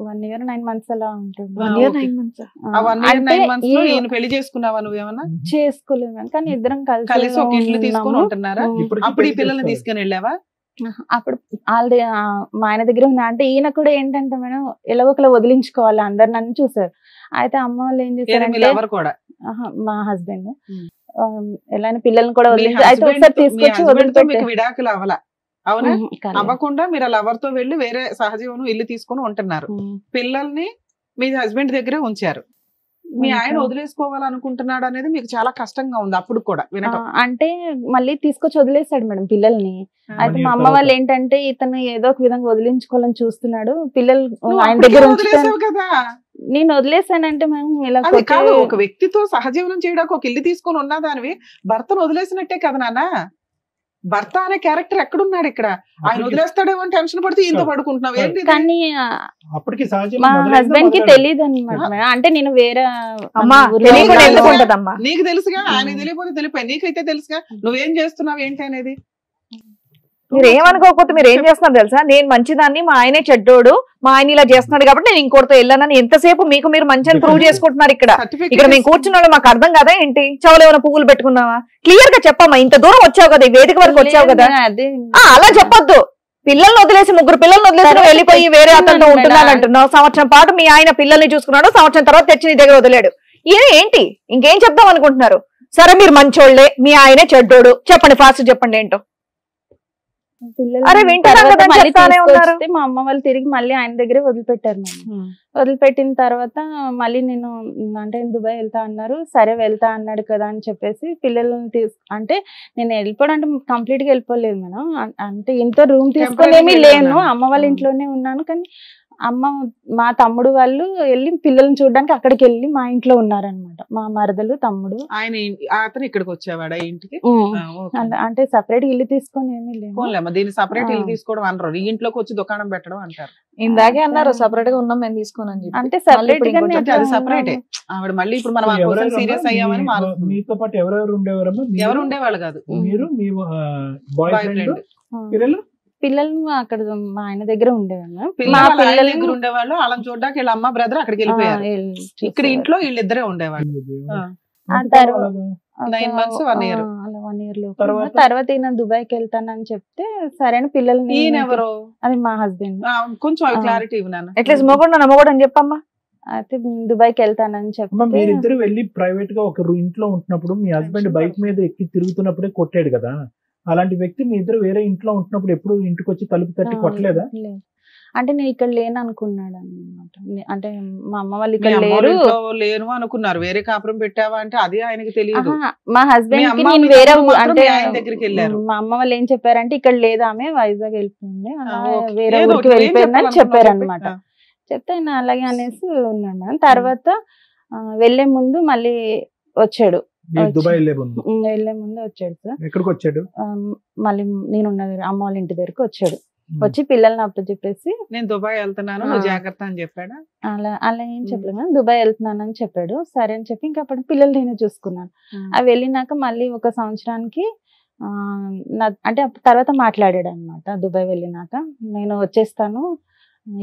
1 year 9 months అలా ఉంటుంది.
1 year 9 months.
ఆ 1 year 9 months లో ఈయన పెళ్లి చేసుకున్నావా నువ్వేమన్నా?
చేసుకోలేదు కానీ ఇద్దరం
కలిసి ఒక ఇల్లు తీసుకొని ఉంటున్నారా? అప్పుడు ఈ పిల్లల్ని తీసుకొని వెళ్ళావా?
అప్పుడు ఆల్రెడీ మా ఆయన దగ్గర ఉన్నా. అంటే ఈయన కూడా ఏంటంటే మేడం ఎలా ఒకలా వదిలించుకోవాలి, అందరు నన్ను చూసారు. అయితే అమ్మ వాళ్ళు ఏం చేశారంటే మా హస్బెండ్ ఎలా పిల్లల్ని కూడా వదిలించి అయితే ఒకసారి తీసుకొచ్చి వదిలిపెట్టి
విడాకులు అవ్వాలా? అవునా? అవ్వకుండా మీరు ఆ లవర్ తో వెళ్ళి వేరే సహజీవనం ఇల్లు తీసుకొని ఉంటున్నారు. పిల్లల్ని మీ హస్బెండ్ దగ్గరే ఉంచారు. మీ ఆయన వదిలేసుకోవాలనుకుంటున్నాడు అనేది మీకు చాలా కష్టంగా ఉంది అప్పుడు కూడా వినటం.
అంటే మళ్ళీ తీసుకొచ్చి వదిలేసాడు మేడం పిల్లల్ని. అయితే మా అమ్మ వాళ్ళు ఏంటంటే ఇతను ఏదో ఒక విధంగా వదిలించుకోవాలని చూస్తున్నాడు, పిల్లలు ఆయన దగ్గర
కదా.
నేను వదిలేసానంటే మేము ఇలా
కాదు, ఒక వ్యక్తితో సహజీవనం చేయడానికి ఒక ఇల్లు తీసుకొని ఉన్నదానివి భర్తను వదిలేసినట్టే కదా నాన్న. భర్త అనే క్యారెక్టర్ ఎక్కడున్నాడు ఇక్కడ? ఆయన వదిలేస్తాడేమో టెన్షన్ పడితే ఇంత పడుకుంటున్నావు ఏంటి?
కానీ మా హస్బెండ్ కి తెలియదు అనమాట. అంటే నేను వేరే
నీకు తెలుసుగా, ఆయన తెలియకపోతే తెలిపాయి, నీకైతే తెలుసుగా నువ్వేం చేస్తున్నావు ఏంటి అనేది.
మీరు ఏమనుకోకపోతే మీరు ఏం చేస్తున్నారు తెలుసా? నేను మంచిదాన్ని, మా ఆయనే చెడ్డోడు, మా ఆయన ఇలా చేస్తున్నాడు కాబట్టి నేను ఇంకోటితో వెళ్ళానని ఎంతసేపు మీకు మీరు మంచిని ప్రూవ్ చేసుకుంటున్నారు. ఇక్కడ మేము కూర్చున్నాడు మాకు అర్థం కదా ఏంటి? చెవులు ఏమైనా పువ్వులు పెట్టుకున్నావా? క్లియర్ గా చెప్పమ్మా, ఇంత దూరం వచ్చావు కదా, ఈ వేదిక వరకు వచ్చావు కదా, అలా చెప్పొద్దు. పిల్లల్ని వదిలేసి 3 పిల్లల్ని వదిలేసి వెళ్ళిపోయి వేరే అతనితో ఉంటున్నాను అంటున్నావు. సంవత్సరం పాటు మీ ఆయన పిల్లల్ని చూసుకున్నాడు, సంవత్సరం తర్వాత తెచ్చి నీ దగ్గర వదిలేడు. ఏంటి ఇంకేం చెప్దాం అనుకుంటున్నారు? సరే మీరు మంచోళ్లే, మీ ఆయనే చెడ్డోడు, చెప్పండి ఫాస్ట్ చెప్పండి ఏంటో.
మా అమ్మ వాళ్ళు తిరిగి మళ్ళీ ఆయన దగ్గరే వదిలిపెట్టారు. వదిలిపెట్టిన తర్వాత మళ్ళీ నేను అంటే దుబాయ్ వెళ్తా అన్నారు. సరే వెళ్తా అన్నాడు కదా అని చెప్పేసి పిల్లల్ని అంటే నేను వెళ్ళిపోవడం అంటే కంప్లీట్ గా వెళ్ళిపోలేదు మేడం. అంటే ఇంట్లో రూమ్ తీసుకొని లేను, అమ్మ వాళ్ళ ఇంట్లోనే ఉన్నాను. కానీ మా తమ్ముడు వాళ్ళు వెళ్ళి పిల్లల్ని చూడడానికి అక్కడికి వెళ్ళి మా ఇంట్లో ఉన్నారనమాట. మా మరదలు తమ్ముడు.
ఆయన అతను ఇక్కడికి వచ్చేవాడా ఇంటికి?
అంటే సపరేట్ ఇల్లు తీసుకొని ఏమీ
లేదు. దీన్ని సపరేట్ ఇల్లు తీసుకోవడం అనరు, ఇంట్లోకి వచ్చి దుకాణం పెట్టడం అంటారు.
ఇందాకే అన్నారు సపరేట్ గా ఉన్నాం మేము తీసుకోనని.
అంటే సపరేట్ గా
సపరేటే ఆవిడ. మళ్ళీ ఇప్పుడు మనం సీరియస్ అయ్యామని
మీతో పాటు ఎవరెవరు ఉండేవారమ్మా?
ఎవరు ఉండేవాళ్ళు కాదు,
మీరు మీ బాయ్ ఫ్రెండ్ పిల్లలు
పిల్లలు అక్కడ మా ఆయన దగ్గర ఉండేవాళ్ళు.
మా పిల్లల దగ్గర ఉండేవాళ్ళు. వాళ్ళని చూడడానికి వీళ్ళ అమ్మ బ్రదర్ అక్కడికి వెళ్ళిపోయారు. ఇక్కడ ఇంట్లో వీళ్ళిద్దరే ఉండేవాళ్ళు. 9 months 1 year.
1 year లో తర్వాత ఈయన దుబాయ్కి వెళ్తానని చెప్తే సరే అని పిల్లల్ని.
ఎవరు?
అది మా హస్బెండ్.
కొంచెం క్లారిటీ ఇవ్వనా?
అట్లీస్ట్ మొగోడు అని చెప్పమ్మా.
అయితే దుబాయ్కి వెళ్తానని చెప్పి
మీరిద్దరు వెళ్ళి ప్రైవేట్ గా ఒక ఇంట్లో ఉంటున్నప్పుడు మీ హస్బెండ్ బైక్ మీద ఎక్కి తిరుగుతున్నప్పుడే కొట్టాడు కదా. అలాంటి వ్యక్తి మీ ఇద్దరు వేరే ఇంట్లో ఉంటున్నప్పుడు ఎప్పుడు ఇంటికి వచ్చి తలుపు తట్టి కొట్టలేదా?
అంటే నేను ఇక్కడ లేను అనుకున్నాడు అనమాట. అంటే మా అమ్మ వాళ్ళు ఇక్కడ లేరు
అనుకున్నారు. వేరే కాపురం పెట్టావా అంటే అది ఆయనకి తెలియదు.
మా హస్బెండ్ కి నేను వేరే అంటే దగ్గరికి వెళ్ళారు. మా అమ్మ వాళ్ళు ఏం చెప్పారంటే ఇక్కడ లేదు, ఆమె వైజాగ్ వెళ్ళిపోయింది, వేరే ఊరికి వెళ్ళిపోయిందని చెప్పారు అనమాట. చెప్తే ఆయన అలాగే అనేసి ఉన్నాడు మేడం. తర్వాత వెళ్లే ముందు మళ్ళీ వచ్చాడు.
దుబాయ్ వెళ్ళే ముందు
వెళ్లే ముందు వచ్చాడు సార్.
ఎక్కడికి వచ్చాడు?
మళ్ళీ నేను ఉన్న అమ్మ వాళ్ళ ఇంటి దగ్గరకు వచ్చాడు. వచ్చి పిల్లల్ని అప్పుడు చెప్పేసి
నేను దుబాయ్ వెళ్తున్నాను జాగ్రత్త అని చెప్పాడా?
అలా ఏం చెప్పలేదు, దుబాయ్ వెళ్తున్నాను అని చెప్పాడు. సరే అని చెప్పి ఇంకా అప్పుడు పిల్లలు నేను చూసుకున్నాను. అవి వెళ్ళినాక మళ్ళీ 1 సంవత్సరానికి అంటే తర్వాత మాట్లాడాడు అనమాట. దుబాయ్ వెళ్ళినాక నేను వచ్చేస్తాను,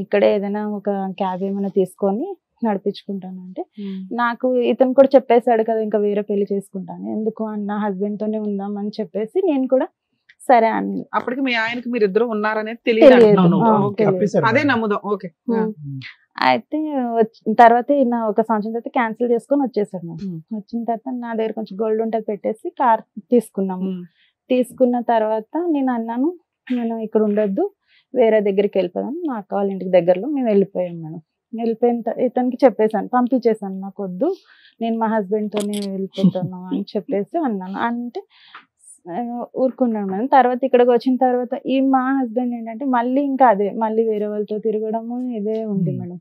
ఇక్కడే ఏదైనా ఒక క్యాబ్ ఏమైనా తీసుకొని నడిపించుకుంటాను అంటే, నాకు ఇతను కూడా చెప్పేశాడు కదా ఇంకా వేరే పెళ్లి చేసుకుంటాను, ఎందుకు అన్న హస్బెండ్ తోనే ఉందాం అని చెప్పేసి నేను కూడా సరే అన్న.
అప్పటికి మీ ఆయనకి మీరు ఇద్దరు ఉన్నారనేది తెలియదు, అదే నమ్ముదాం. ఓకే.
అయితే తర్వాత ఈయన 1 సంవత్సరం తర్వాత క్యాన్సిల్ చేసుకొని వచ్చేసాడు. వచ్చిన తర్వాత నా దగ్గర కొంచెం గోల్డ్ ఉంటుంది పెట్టేసి కార్ తీసుకున్నాము. తీసుకున్న తర్వాత నేను అన్నాను, నేను ఇక్కడ ఉండొద్దు, వేరే దగ్గరికి వెళ్ళిపోదాం, మా అక్క వాళ్ళ ఇంటికి దగ్గరలో మేము వెళ్ళిపోయాం. మేడం వెళ్ళిపోయిన ఇతనికి చెప్పేసాను, పంపించేసాను, నాకు వద్దు, నేను మా హస్బెండ్ తోనే వెళ్ళిపోతాను అని చెప్పేసి అన్నాను. అంటే ఊరుకున్నాడు మేడం. తర్వాత ఇక్కడికి వచ్చిన తర్వాత ఈ మా హస్బెండ్ ఏంటంటే మళ్ళీ ఇంకా అదే మళ్ళీ వేరే వాళ్ళతో తిరగడము ఇదే ఉంది మేడం.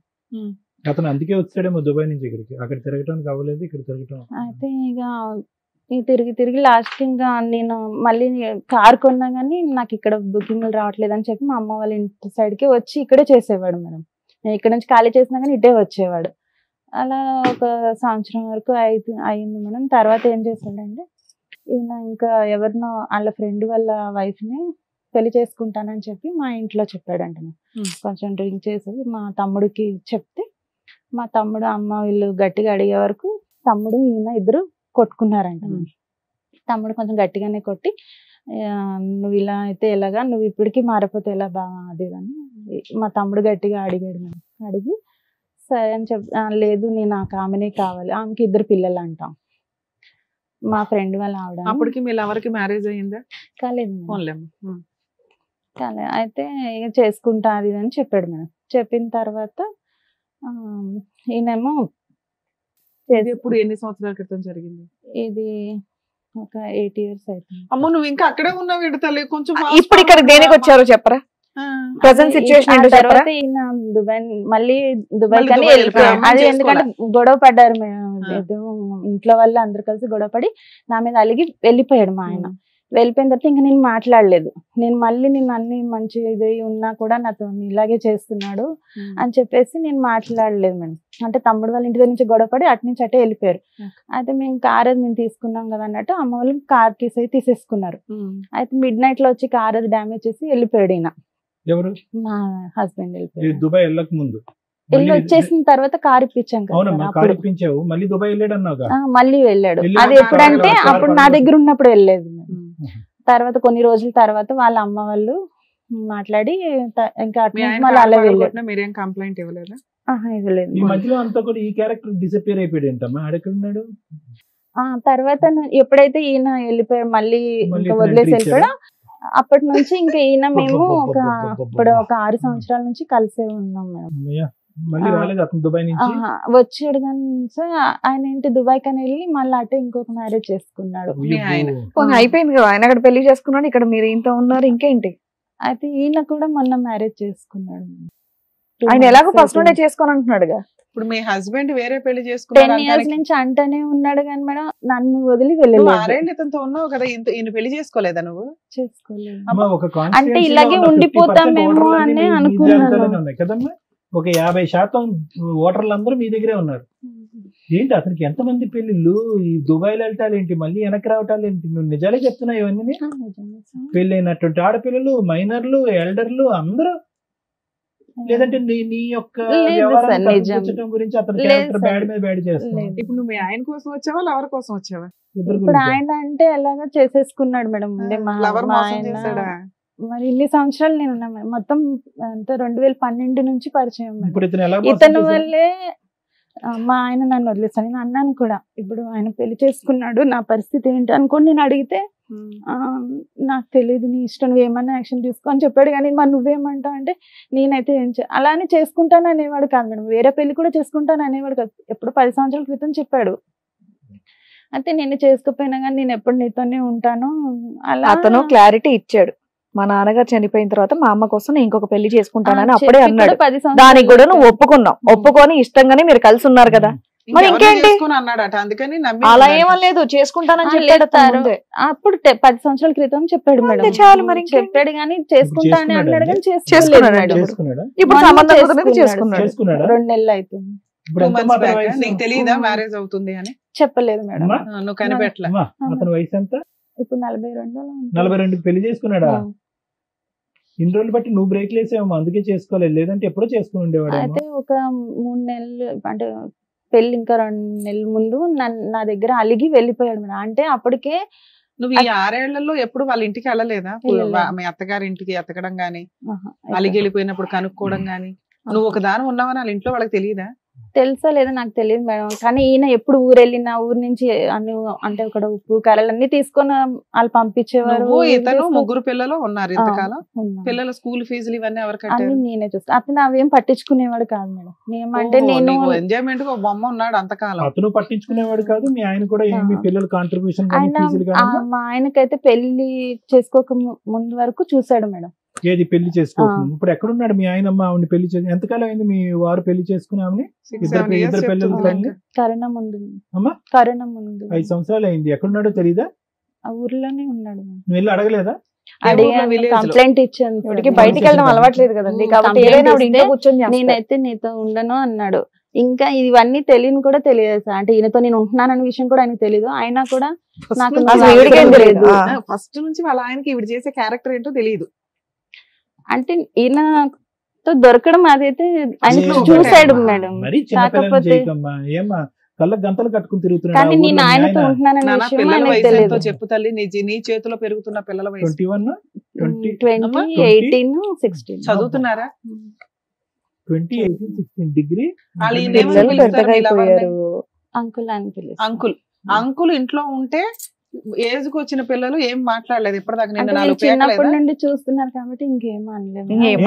అతను అందుకే వచ్చాడేమో దుబాయ్ నుంచి ఇక్కడికి, అక్కడ తిరగటానికి అవ్వలేదు, ఇక్కడ తిరగటం.
అయితే ఇక తిరిగి లాస్ట్ ఇంకా నేను మళ్ళీ కార్ కొన్నా కానీ నాకు ఇక్కడ బుకింగ్లు రావట్లేదు అని చెప్పి మా అమ్మ వాళ్ళ ఇంటి సైడ్కి వచ్చి ఇక్కడే చేసేవాడు మేడం. నేను ఇక్కడ నుంచి ఖాళీ చేసినా కానీ ఇటే వచ్చేవాడు. అలా 1 సంవత్సరం వరకు అయింది మేడం. తర్వాత ఏం చేశాడంటే ఈయన ఇంకా ఎవరినో వాళ్ళ ఫ్రెండ్ వాళ్ళ వైఫ్ని పెళ్లి చేసుకుంటానని చెప్పి మా ఇంట్లో చెప్పాడంట. కొంచెం డ్రింక్ చేసి మా తమ్ముడికి చెప్తే మా తమ్ముడు అమ్మ వీళ్ళు గట్టిగా అడిగే వరకు తమ్ముడు ఈయన ఇద్దరు కొట్టుకున్నారంట. తమ్ముడు కొంచెం గట్టిగానే కొట్టి, నువ్వు ఇలా అయితే ఎలాగా, నువ్వు ఇప్పటికీ మారిపోతే ఎలా బాగా అది అని మా తమ్ముడు గట్టిగా అడిగాడు. మేము అడిగి సరే అని లేదు నేను ఆ ఆమెనే కావాలి, ఆమెకి 2 పిల్లలు అంటాం, మా ఫ్రెండ్ వాళ్ళ ఆవిడ.
అప్పటికి మీరు ఎవరికి మ్యారేజ్ అయ్యిందా?
కాలేదు. కాలేదు. అయితే ఇక చేసుకుంటా అది అని చెప్పాడు మేడం. చెప్పిన తర్వాత ఈయనేమో
ఎప్పుడు ఎన్ని సంవత్సరాల క్రితం జరిగింది
ఇది? ఒక 8 years అవుతుంది.
అమ్మో నువ్వు ఇంకా అక్కడే ఉన్నావు తల్లి, కొంచెం
ఇప్పుడు ఇక్కడ దేనికి వచ్చారో చెప్పరా? ప్రెజెంట్ సిచువేషన్
తర్వాత ఈయన మళ్ళీ దుబాయ్ కానీ వెళ్ళిపోయాం. అది ఎందుకంటే గొడవ పడ్డారు ఇంట్లో వాళ్ళు అందరు కలిసి గొడవ పడి నా మీద అలిగి వెళ్ళిపోయాడు మా ఆయన. వెళ్ళిపోయిన తర్వాత ఇంకా నేను మాట్లాడలేదు. నేను మళ్ళీ నేను అన్ని మంచి ఇది ఉన్నా కూడా నాతో ఇలాగే చేస్తున్నాడు అని చెప్పేసి నేను మాట్లాడలేదు మేడం. అంటే తమ్ముడు వాళ్ళ ఇంటి దగ్గర నుంచి గొడవపడి అటు నుంచి అటే వెళ్ళిపోయారు. అయితే మేము కార్ అది మేము తీసుకున్నాం కదా అన్నట్టు అమ్మ వాళ్ళు కార్ తీసేసుకున్నారు. అయితే మిడ్ నైట్ లో వచ్చి కార్ అది డ్యామేజ్ చేసి వెళ్ళిపోయాడు ఈయన.
ఎవరు?
మా హస్బెండ్ వెళ్ళిపోయాడు.
దుబాయ్ వెళ్ళక ముందు
వెళ్ళి వచ్చేసిన తర్వాత కార్ ఇప్పించాం కదా,
మళ్ళీ దుబాయ్ వెళ్ళాడు అన్నావు.
మళ్ళీ వెళ్ళాడు. అది ఎప్పుడంటే అప్పుడు నా దగ్గర ఉన్నప్పుడు వెళ్ళలేదు. తర్వాత కొన్ని రోజుల తర్వాత వాళ్ళ అమ్మ వాళ్ళు మాట్లాడి ఇంకా అలా వెళ్ళాడు.
మీరేం కంప్లైంట్ ఇవ్వలేదా?
ఇవ్వలేదు.
ఈ మధ్యలో అంతా కూడా ఈ క్యారెక్టర్ డిసపియర్ అయిపోయాడు ఏంటమ్మా, ఆడెక్కడున్నాడు?
తర్వాత ఎప్పుడైతే ఈయన వెళ్ళిపోయాడు మళ్ళీ ఇంకా వదిలేసి వెళ్ళిపోయాడు, అప్పటి నుంచి ఇంకా ఈయన మేము ఇప్పుడు ఒక 6 సంవత్సరాల నుంచి కలిసే ఉన్నాం మేడం. వచ్చాడు కానీ సార్ ఆయన ఏంటి దుబాయ్ కని వెళ్ళి మళ్ళీ అటే ఇంకొక మ్యారేజ్ చేసుకున్నాడు.
అయిపోయింది కదా, ఆయన అక్కడ పెళ్లి చేసుకున్నాడు, ఇక్కడ మీరు ఇంత ఉన్నారు, ఇంకేంటి?
అయితే ఈయన కూడా మొన్న మ్యారేజ్ చేసుకున్నాడు.
ఆయన ఎలాగో ఫస్ట్ నుండే చేసుకొని అంటున్నాడుగా.
ఇప్పుడు మీ హస్బెండ్ వేరే పెళ్లి చేసుకున్నాడు
10 years నుంచి అంటనే ఉన్నాడు కానీ మేడం నన్ను వదిలి వెళ్ళలేదు.
ఉన్నావు కదా, ఈయన పెళ్లి చేసుకోలేదా? నువ్వు
చేసుకోలేదు అంటే ఇలాగే ఉండిపోతామేమో అని అనుకున్నాను.
ఒక 50% ఓటర్లు అందరూ మీ దగ్గరే ఉన్నారు. ఏంటి అతనికి ఎంతమంది పెళ్లిళ్ళు, ఈ దుబాయ్ వెళ్ళటాలు ఏంటి, మళ్ళీ వెనక్కి రావటాలు ఏంటి? నువ్వు నిజాలే చెప్తున్నావు ఇవన్నీ. పెళ్ళైనటువంటి ఆడపిల్లలు, మైనర్లు, ఎల్డర్లు అందరూ, లేదంటే నీ యొక్క గురించి అతని క్యారెక్టర్ బ్యాడ్ మీద బ్యాడ్ చేస్తావు.
ఇప్పుడు నువ్వు మీ ఆయన కోసం వచ్చావా లవర్ కోసం వచ్చావా?
ఇప్పుడు ఆయన అంటే ఎలాగో చేసేసుకున్నాడు మేడం. మరి ఇన్ని సంవత్సరాలు నేను ఉన్నా మొత్తం 2012 నుంచి పరిచయం. ఇతను వల్లే మా ఆయన నన్ను వదిలేస్తాను. నేను అన్నాను కూడా, ఇప్పుడు ఆయన పెళ్లి చేసుకున్నాడు, నా పరిస్థితి ఏంటి అనుకోని నేను అడిగితే నాకు తెలియదు, నీ ఇష్టం, నువ్వు ఏమన్నా యాక్షన్ తీసుకో అని చెప్పాడు. కానీ మరి నువ్వేమంటావు అంటే నేనైతే ఏం అలానే చేసుకుంటాను అనేవాడు కాదు మేడం. వేరే పెళ్లి కూడా చేసుకుంటాను అనేవాడు కాదు. ఎప్పుడు 10 సంవత్సరాల క్రితం చెప్పాడు. అయితే నేను చేసుకోపోయినా కానీ నేను ఎప్పుడు నీతోనే ఉంటాను అలా
అతను క్లారిటీ ఇచ్చాడు. మా నాన్నగారు చనిపోయిన తర్వాత మా అమ్మ కోసం నేను ఇంకొక పెళ్లి చేసుకుంటానని అప్పుడే అన్నాడు. దానికి కూడా నువ్వు ఒప్పుకున్నావు. ఒప్పుకొని ఇష్టంగానే మీరు కలిసి ఉన్నారు కదా. మరి ఇంకేంటి?
అన్నాడట, అందుకని నమ్మి
అలా ఏమలేదు, చేసుకుంటానని చెప్పాడు అతను ముందే.
అప్పుడు 10 సంవత్సరాల క్రితం చెప్పాడు
అంతే
మేడం.
చాలు, మరి ఇంకేం?
చెప్పాడు కానీ చేసుకుంటా అని అన్నాడు కానీ
చేసుకున్నాడు.
చేసుకున్నాడా?
ఇప్పుడు
మొన్న
సంబంధం కుదిరింది,
చేసుకున్నాడు.
చేసుకున్నాడు.
2 నెలలు అవుతుంది.
ఇప్పుడు
2
ఎంత
months
అతని
back
వయసు?
నీకు తెలియదా మ్యారేజ్ అవుతుంది అని?
చెప్పలేదు మేడం.
అమ్మా?
నువ్వు కనిపెట్టలే.
అమ్మా, అతని వయసు ఎంత?
ఇప్పుడు 42
42 పెళ్లి చేసుకున్నాడా? ఇన్ని రోజులు బట్టి నువ్వు బ్రేక్ లేసేవమ్మా, అందుకే చేసుకోలేదు, లేదంటే ఎప్పుడో చేసుకుని ఉండేవాడు.
అయితే ఒక 3 నెలలు అంటే పెళ్లి ఇంకా 2 నెలల ముందు నా దగ్గర అలిగి వెళ్ళిపోయాడు మేడం. అంటే అప్పటికే
నువ్వు ఈ 6 ఏళ్లలో ఎప్పుడు వాళ్ళ ఇంటికి వెళ్ళలేదా? మీ అత్తగారి ఇంటికి ఎత్తకడం గానీ, అలిగి వెళ్ళిపోయినప్పుడు కనుక్కోవడం గానీ, నువ్వు ఒక దాని ఉన్నావని వాళ్ళ ఇంట్లో వాళ్ళకి తెలియదా?
తెలుసా లేదా నాకు తెలియదు మేడం. కానీ ఈయన ఎప్పుడు ఊరు వెళ్ళినా ఊరు నుంచి అన్ని అంటే అక్కడ ఉప్పు కారాలు అన్ని తీసుకొని వాళ్ళు పంపించేవారు.
నువ్వు ఇతను 3 పిల్లలు ఉన్నారు ఇంతకాలం. పిల్లల స్కూల్ ఫీజులు ఇవన్నీ ఎవరు
అన్ని
కట్టారు?
నేనే చూస్తా. అతను అవేం పట్టించుకునేవాడు కాదు మేడం. నేమంటే నేను
ఎంజాయ్మెంట్ ఒక బొమ్మ ఉన్నాడు అంతకాలం.
అతను పట్టించుకునేవాడు కాదు, మీ ఆయన కూడా ఏమి పిల్లల కాంట్రిబ్యూషన్
ఆయన మా ఆయనకైతే పెళ్లి చేసుకోక ముందు వరకు చూసాడు మేడం.
ఏది పెళ్లి చేసుకోకుండా ఇప్పుడు ఎక్కడున్నాడు మీ ఆయన? ఆవిడ పెళ్లి చేసి ఎంతకాలం అయింది మీ వారు పెళ్లి చేసుకుని ఆమెని?
6-7 years
ఇద్దరు పిల్లలు తల్లి?
కరోనా ముందు.
అమ్మా,
కరోనా ముందు
5 సంవత్సరాలు అయింది. ఎక్కడున్నాడో తెలీదా?
ఆ ఊర్లోనే ఉన్నాడు మేడం.
నువ్వు వెళ్ళి అడగలేదా?
కంప్లైంట్ ఇచ్చాను.
ఇప్పటికి బయటికి వెళ్ళడం అలవాట్లేదు కదండి, కాబట్టి ఏదైనా ఆవిడ ఇంట్లో కూర్చొని చేస్తారు.
నేనైతే నీతో ఉండను అన్నాడు. ఇంకా ఇవన్నీ తెలియని కూడా తెలియదు సార్. అంటే ఈయనతో నేను ఉంటున్నానన్న విషయం కూడా ఆయనకు తెలియదు. అయినా కూడా నాకు
ఫస్ట్ నుంచి వాళ్ళ ఆయనకి ఈవిడ చేసే క్యారెక్టర్ ఏంటో తెలియదు.
అంటే ఈయనతో దొరకడం అదైతే ఆయన చూసాడు మేడం. కాకపోతే
ఏమా కళ్ళ గంతలు కట్టుకుని
కానీ
తిరుగుతున్నాడు.
నేను ఆయనతో ఉంటున్నానన్న విషయం
పిల్లల
ఆయనకు
వయసు
తెలియదు.
ఎంతో చెప్పు తల్లి. నీ చేతిలో పెరుగుతున్న పిల్లల వయసు
21, 20,
20, 18, 16
చదువుతున్నారా?
20, 18, 16 డిగ్రీ.
వాళ్ళు ఈ
పిల్లలు
పిలుస్తారు
పెద్దగా అయిపోయారు.
అంకుల్ అని పిలుస్తాను.
అంకుల్ ఇంట్లో ఉంటే ఏజ్ కు వచ్చిన పిల్లలు ఏం మాట్లాడలేదు ఇప్పటిదాకా. నిన్న
అంటే
4
చిన్నప్పటి నుండి చూస్తున్నారు కాబట్టి ఇంకేం అనలేదు.
ఇంకేం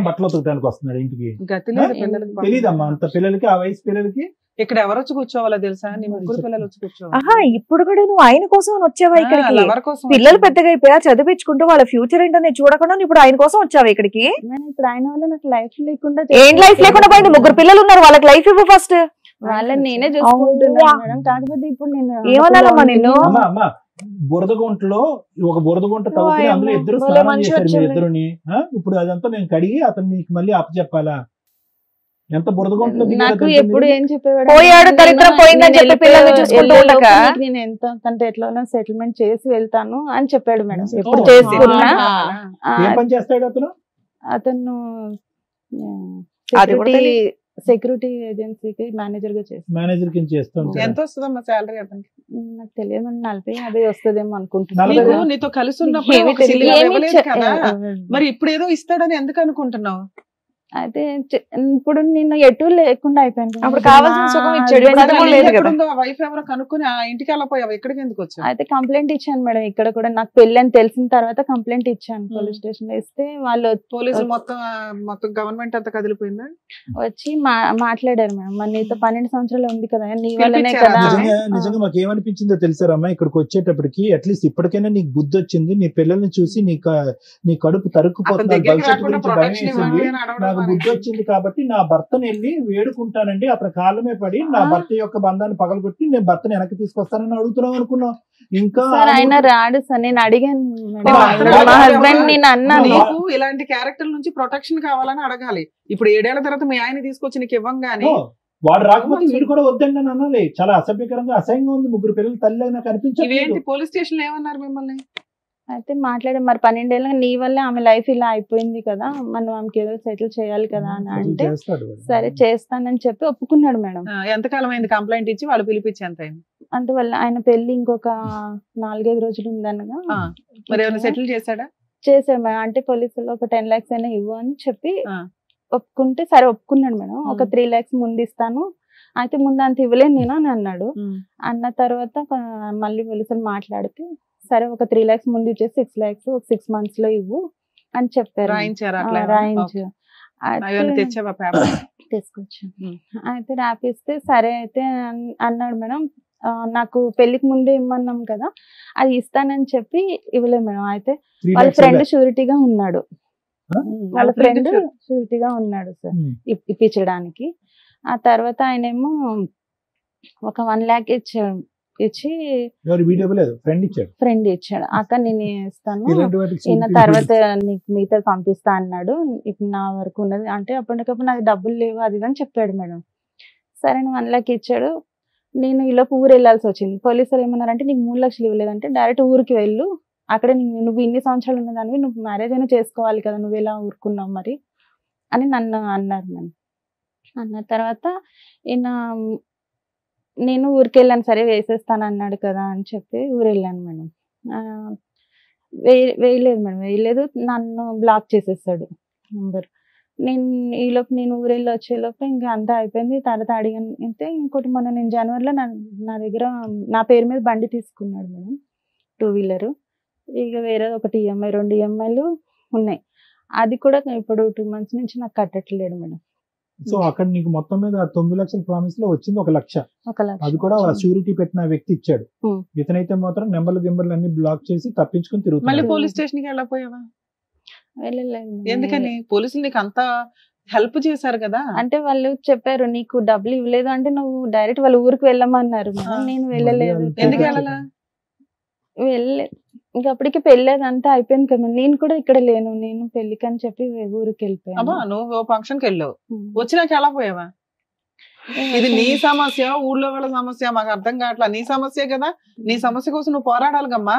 బట్టలు ఉతకడానికి వస్తున్నాడు ఇంటికి?
గతి లేదు పిల్లలకి.
తెలీదమ్మా అంత పిల్లలకి, ఆ వయసు పిల్లలకి.
ఇక్కడ ఎవరు వచ్చి కూర్చోవాలో తెలుసా? నీ 3 పిల్లలు వచ్చి కూర్చోవాలి.
ఆహా, ఇప్పుడు కూడా నువ్వు ఆయన కోసం వచ్చావా ఇక్కడికి?
ఎవరి కోసం?
పిల్లలు పెద్దగా అయిపోయా, చదివించుకుంటూ వాళ్ళ ఫ్యూచర్ ఏంటనే చూడకుండా ఇప్పుడు ఆయన కోసం వచ్చావా ఇక్కడికి?
ఇప్పుడు ఆయన వల్ల నాకు లైఫ్ లేకుండా
ఏం లైఫ్ లేకుండా పోయింది? 3 పిల్లలు ఉన్నారు, వాళ్ళకి లైఫ్ ఇవ్వు ఫస్ట్.
వాళ్ళని నేనే చూసుకుంటున్నాను మేడం. కాకపోతే ఇప్పుడు నేను
ఏమన్నానమ్మా నిన్ను?
అమ్మా బురదగుంటలో ఒక బురదగుంట తవ్వుకుని అందులో ఇద్దరు స్నానం చేశారు మీరు ఇద్దరుని. ఇప్పుడు అదంతా నేను కడిగి అతను నీకు మళ్ళీ అప్పచెప్పాలా? ఎంత బురదగుంటలో
నాకు ఎప్పుడు ఏం చెప్పేవాడు,
పోయాడు, దరిద్రం పోయిందని చెప్పి పిల్లల్ని చూసుకుంటూ ఉండక
నేను ఎంత అంటే ఎట్లా సెటిల్మెంట్ చేసి వెళ్తాను అని చెప్పాడు మేడం. ఎప్పుడు
ఓ,
చేసుకున్నా
ఏం పని చేస్తాడు అతను?
అతను
అది కూడా
సెక్యూరిటీ ఏజెన్సీకి మేనేజర్ గా చేస్తాను.
మేనేజర్ కింద చేస్తాం.
ఎంత వస్తుందమ్మా శాలరీ అతనికి?
నాకు తెలియదు 40-50 వస్తుందేమో అనుకుంటున్నాను.
నీతో కలిసి ఉన్నప్పుడు
ఏమీ
ఒక సిలిండర్
తెలియదు.
ఇవ్వలేదు కదా, మరి ఇప్పుడు ఏదో ఇస్తాడని ఎందుకు అనుకుంటున్నావు?
అయితే ఇప్పుడు నేను ఎటు లేకుండా అయిపోయాను.
అప్పుడు కావాల్సిన సుఖం ఇచ్చాడు, ఇప్పుడు అది కూడా లేదు కదా.
వైఫ్ ఎవరో కనుక్కుని ఆ ఇంటికి వెళ్ళిపోయావు, ఎక్కడికి ఎందుకు వచ్చావు?
అయితే కంప్లైంట్ ఇచ్చాను మేడం. ఇక్కడ కూడా నాకు పెళ్లి అని తెలిసిన తర్వాత కంప్లైంట్ ఇచ్చాను పోలీస్ స్టేషన్ లో. ఇస్తే వాళ్ళు
పోలీసులు మొత్తం గవర్నమెంట్ అంతా కదిలిపోయిందా?
వచ్చి మాట్లాడారు మేడం. మరి నీతో 12 సంవత్సరాలు ఉంది కదా, నీ వల్లనే కదా.
నిజంగా మాకు ఏమనిపించిందో తెలుసారమ్మా, ఇక్కడికి వచ్చేటప్పటికి అట్లీస్ట్ ఇప్పటికైనా నీకు బుద్ధి వచ్చింది. నీ పిల్లల్ని చూసి నీ కడుపు తరుక్కుపోతుంది, భవిష్యత్తు గురించి భయం వేసింది. నాకు బుద్ధి వచ్చింది కాబట్టి నా భర్తను వెళ్ళి వేడుకుంటానండి, అతని కాళ్ళమే పడి నా భర్త యొక్క బంధాన్ని పగలగొట్టి నేను భర్తను వెనక్కి తీసుకొస్తానని అడుగుతున్నాం అనుకున్నాం. ఇంకా
ఆయన రాడు సార్. నేను అడిగాను మా హస్బెండ్, నేను అన్నాను
నీకు ఇలాంటి క్యారెక్టర్ నుంచి ప్రొటెక్షన్ కావాలని అడగాలి. ఇప్పుడు 7 ఏళ్ల తర్వాత మీ ఆయన తీసుకొచ్చి నీకు ఇవ్వంగానే
వాడు రాకపోతే వీడు కూడా వద్దండి అని అనాలి. చాలా అసభ్యకరంగా అసహ్యంగా ఉంది. 3 పిల్లలు తల్లి అయినా కనిపించలేదు.
పోలీస్ స్టేషన్ లో ఏమన్నారు మిమ్మల్ని?
అయితే మాట్లాడారు. మరి 12 ఏళ్ళ నీ వల్లే ఆమె లైఫ్ ఇలా అయిపోయింది కదా, మనం ఆమెకి ఏదో సెటిల్ చేయాలి కదా అని అంటే సరే చేస్తానని చెప్పి ఒప్పుకున్నాడు మేడం.
ఎంతకాలం అయింది కంప్లైంట్ ఇచ్చి? వాళ్ళు పిలిపించి ఎంత అయింది?
అందువల్ల ఆయన పెళ్లి ఇంకొక 4-5 రోజులు ఉందనగా
మరి ఏమైనా సెటిల్ చేశాడా?
చేశాడు మేడం. అంటే పోలీసులు ఒక 10 lakhs అయినా ఇవ్వు అని చెప్పి ఒప్పుకుంటే సరే ఒప్పుకున్నాడు మేడం. ఒక 3 lakhs ముందు ఇస్తాను, అయితే ముందు అంత ఇవ్వలేను నేను అని అన్నాడు. అన్న తర్వాత మళ్ళీ పోలీసులు మాట్లాడితే సరే ఒక 3 lakhs ముందు ఇచ్చేసి 6 lakhs 6 months లో ఇవ్వు అని చెప్పారు. రాయించు తీసుకొచ్చాను. అయితే రాపిస్తే సరే అయితే అన్నాడు మేడం. నాకు పెళ్లికి ముందే ఇమ్మన్నాం కదా, అది ఇస్తానని చెప్పి ఇవ్వలేదు మేడం. అయితే వాళ్ళ ఫ్రెండ్ షూరిటీగా ఉన్నాడు. వాళ్ళ ఫ్రెండ్ షూరిటీగా ఉన్నాడు సార్ ఇప్పించడానికి. ఆ తర్వాత ఆయనేమో ఒక 1 lakh ఇచ్చి
ఎవరు వీడియో లేదు ఫ్రెండ్ ఇచ్చాడు.
ఫ్రెండ్ ఇచ్చాడు. అక్క నేను ఇస్తాను,
ఇలాంటి వాటికి
ఈయన
security
తర్వాత నీకు మిగతా పంపిస్తా అన్నాడు, ఇప్పుడు నా వరకు ఉన్నది అంటే అప్పటికప్పుడు నాకు డబ్బులు లేవు అది ఇది అని చెప్పాడు మేడం. సరే 1 lakh ఇచ్చాడు. నేను ఈలోపు ఊరు వెళ్ళాల్సి వచ్చింది. పోలీసులు ఏమన్నారంటే నీకు 3 లక్షలు ఇవ్వలేదంటే డైరెక్ట్ ఊరికి వెళ్ళు, అక్కడ నువ్వు ఇన్ని సంవత్సరాలు ఉన్నదానివి, నువ్వు మ్యారేజ్ అయినా చేసుకోవాలి కదా, నువ్వు ఎలా ఊరుకున్నావు మరి అని నన్ను అన్నారు మేడం. అన్న తర్వాత ఈయన నేను ఊరికి వెళ్ళాను, సరే వేసేస్తాను అన్నాడు కదా అని చెప్పి ఊరు వెళ్ళాను మేడం. వేయలేదు మేడం, వేయలేదు, నన్ను బ్లాక్ చేసేసాడు నంబర్. ఈలోపు నేను ఊరు వెళ్ళి వచ్చేలోపు ఇంకా అంతా అయిపోయింది. తర్వాత అడిగాను అంటే ఇంకోటి మొన్న నేను జనవరిలో నా దగ్గర నా పేరు మీద బండి తీసుకున్నాడు మేడం, 2-wheeler. ఇక వేరే ఒకటి EMI 2 EMIలు ఉన్నాయి, అది కూడా ఇప్పుడు 2 months నుంచి నాకు కట్టట్లేడు మేడం.
సో అక్కడ నీకు మొత్తం మీద 9 లక్షల ప్రామిస్ లో వచ్చింది 1 లక్ష.
1 లక్ష
అది కూడా షూరిటీ పెట్టిన వ్యక్తి ఇచ్చాడు. ఇతనైతే మాత్రం గింబర్లు అన్ని బ్లాక్ చేసి తప్పించుకుని
మళ్ళీ
తిరుగుతున్నాడు.
పోలీస్ స్టేషన్ కి వెళ్ళపోయావా?
వెళ్ళలేదు.
ఎందుకని? పోలీసులు నీకు అంత హెల్ప్ చేశారు కదా.
అంటే వాళ్ళు చెప్పారు నీకు డబ్బులు ఇవ్వలేదు అంటే నువ్వు డైరెక్ట్ వాళ్ళ ఊరికి వెళ్ళమన్నారు మేడం. నేను వెళ్ళలేదు.
ఎందుకు వెళ్ళాలా?
వెళ్ళలేదు. ఇంకా అప్పటికి పెళ్ళేది అంతా అయిపోయింది కదా, నేను కూడా ఇక్కడ లేను, నేను పెళ్లికి అని చెప్పి ఊరికి వెళ్ళిపోయాను.
అబ్బా, నువ్వు ఫంక్షన్ కి వెళ్ళావు, వచ్చినాక ఎలా పోయావా? ఇది నీ సమస్య, ఊళ్ళో వాళ్ళ సమస్య మాకు అర్థం కావట్లా. నీ సమస్య కదా, నీ సమస్య కోసం నువ్వు పోరాడాలిగమ్మా.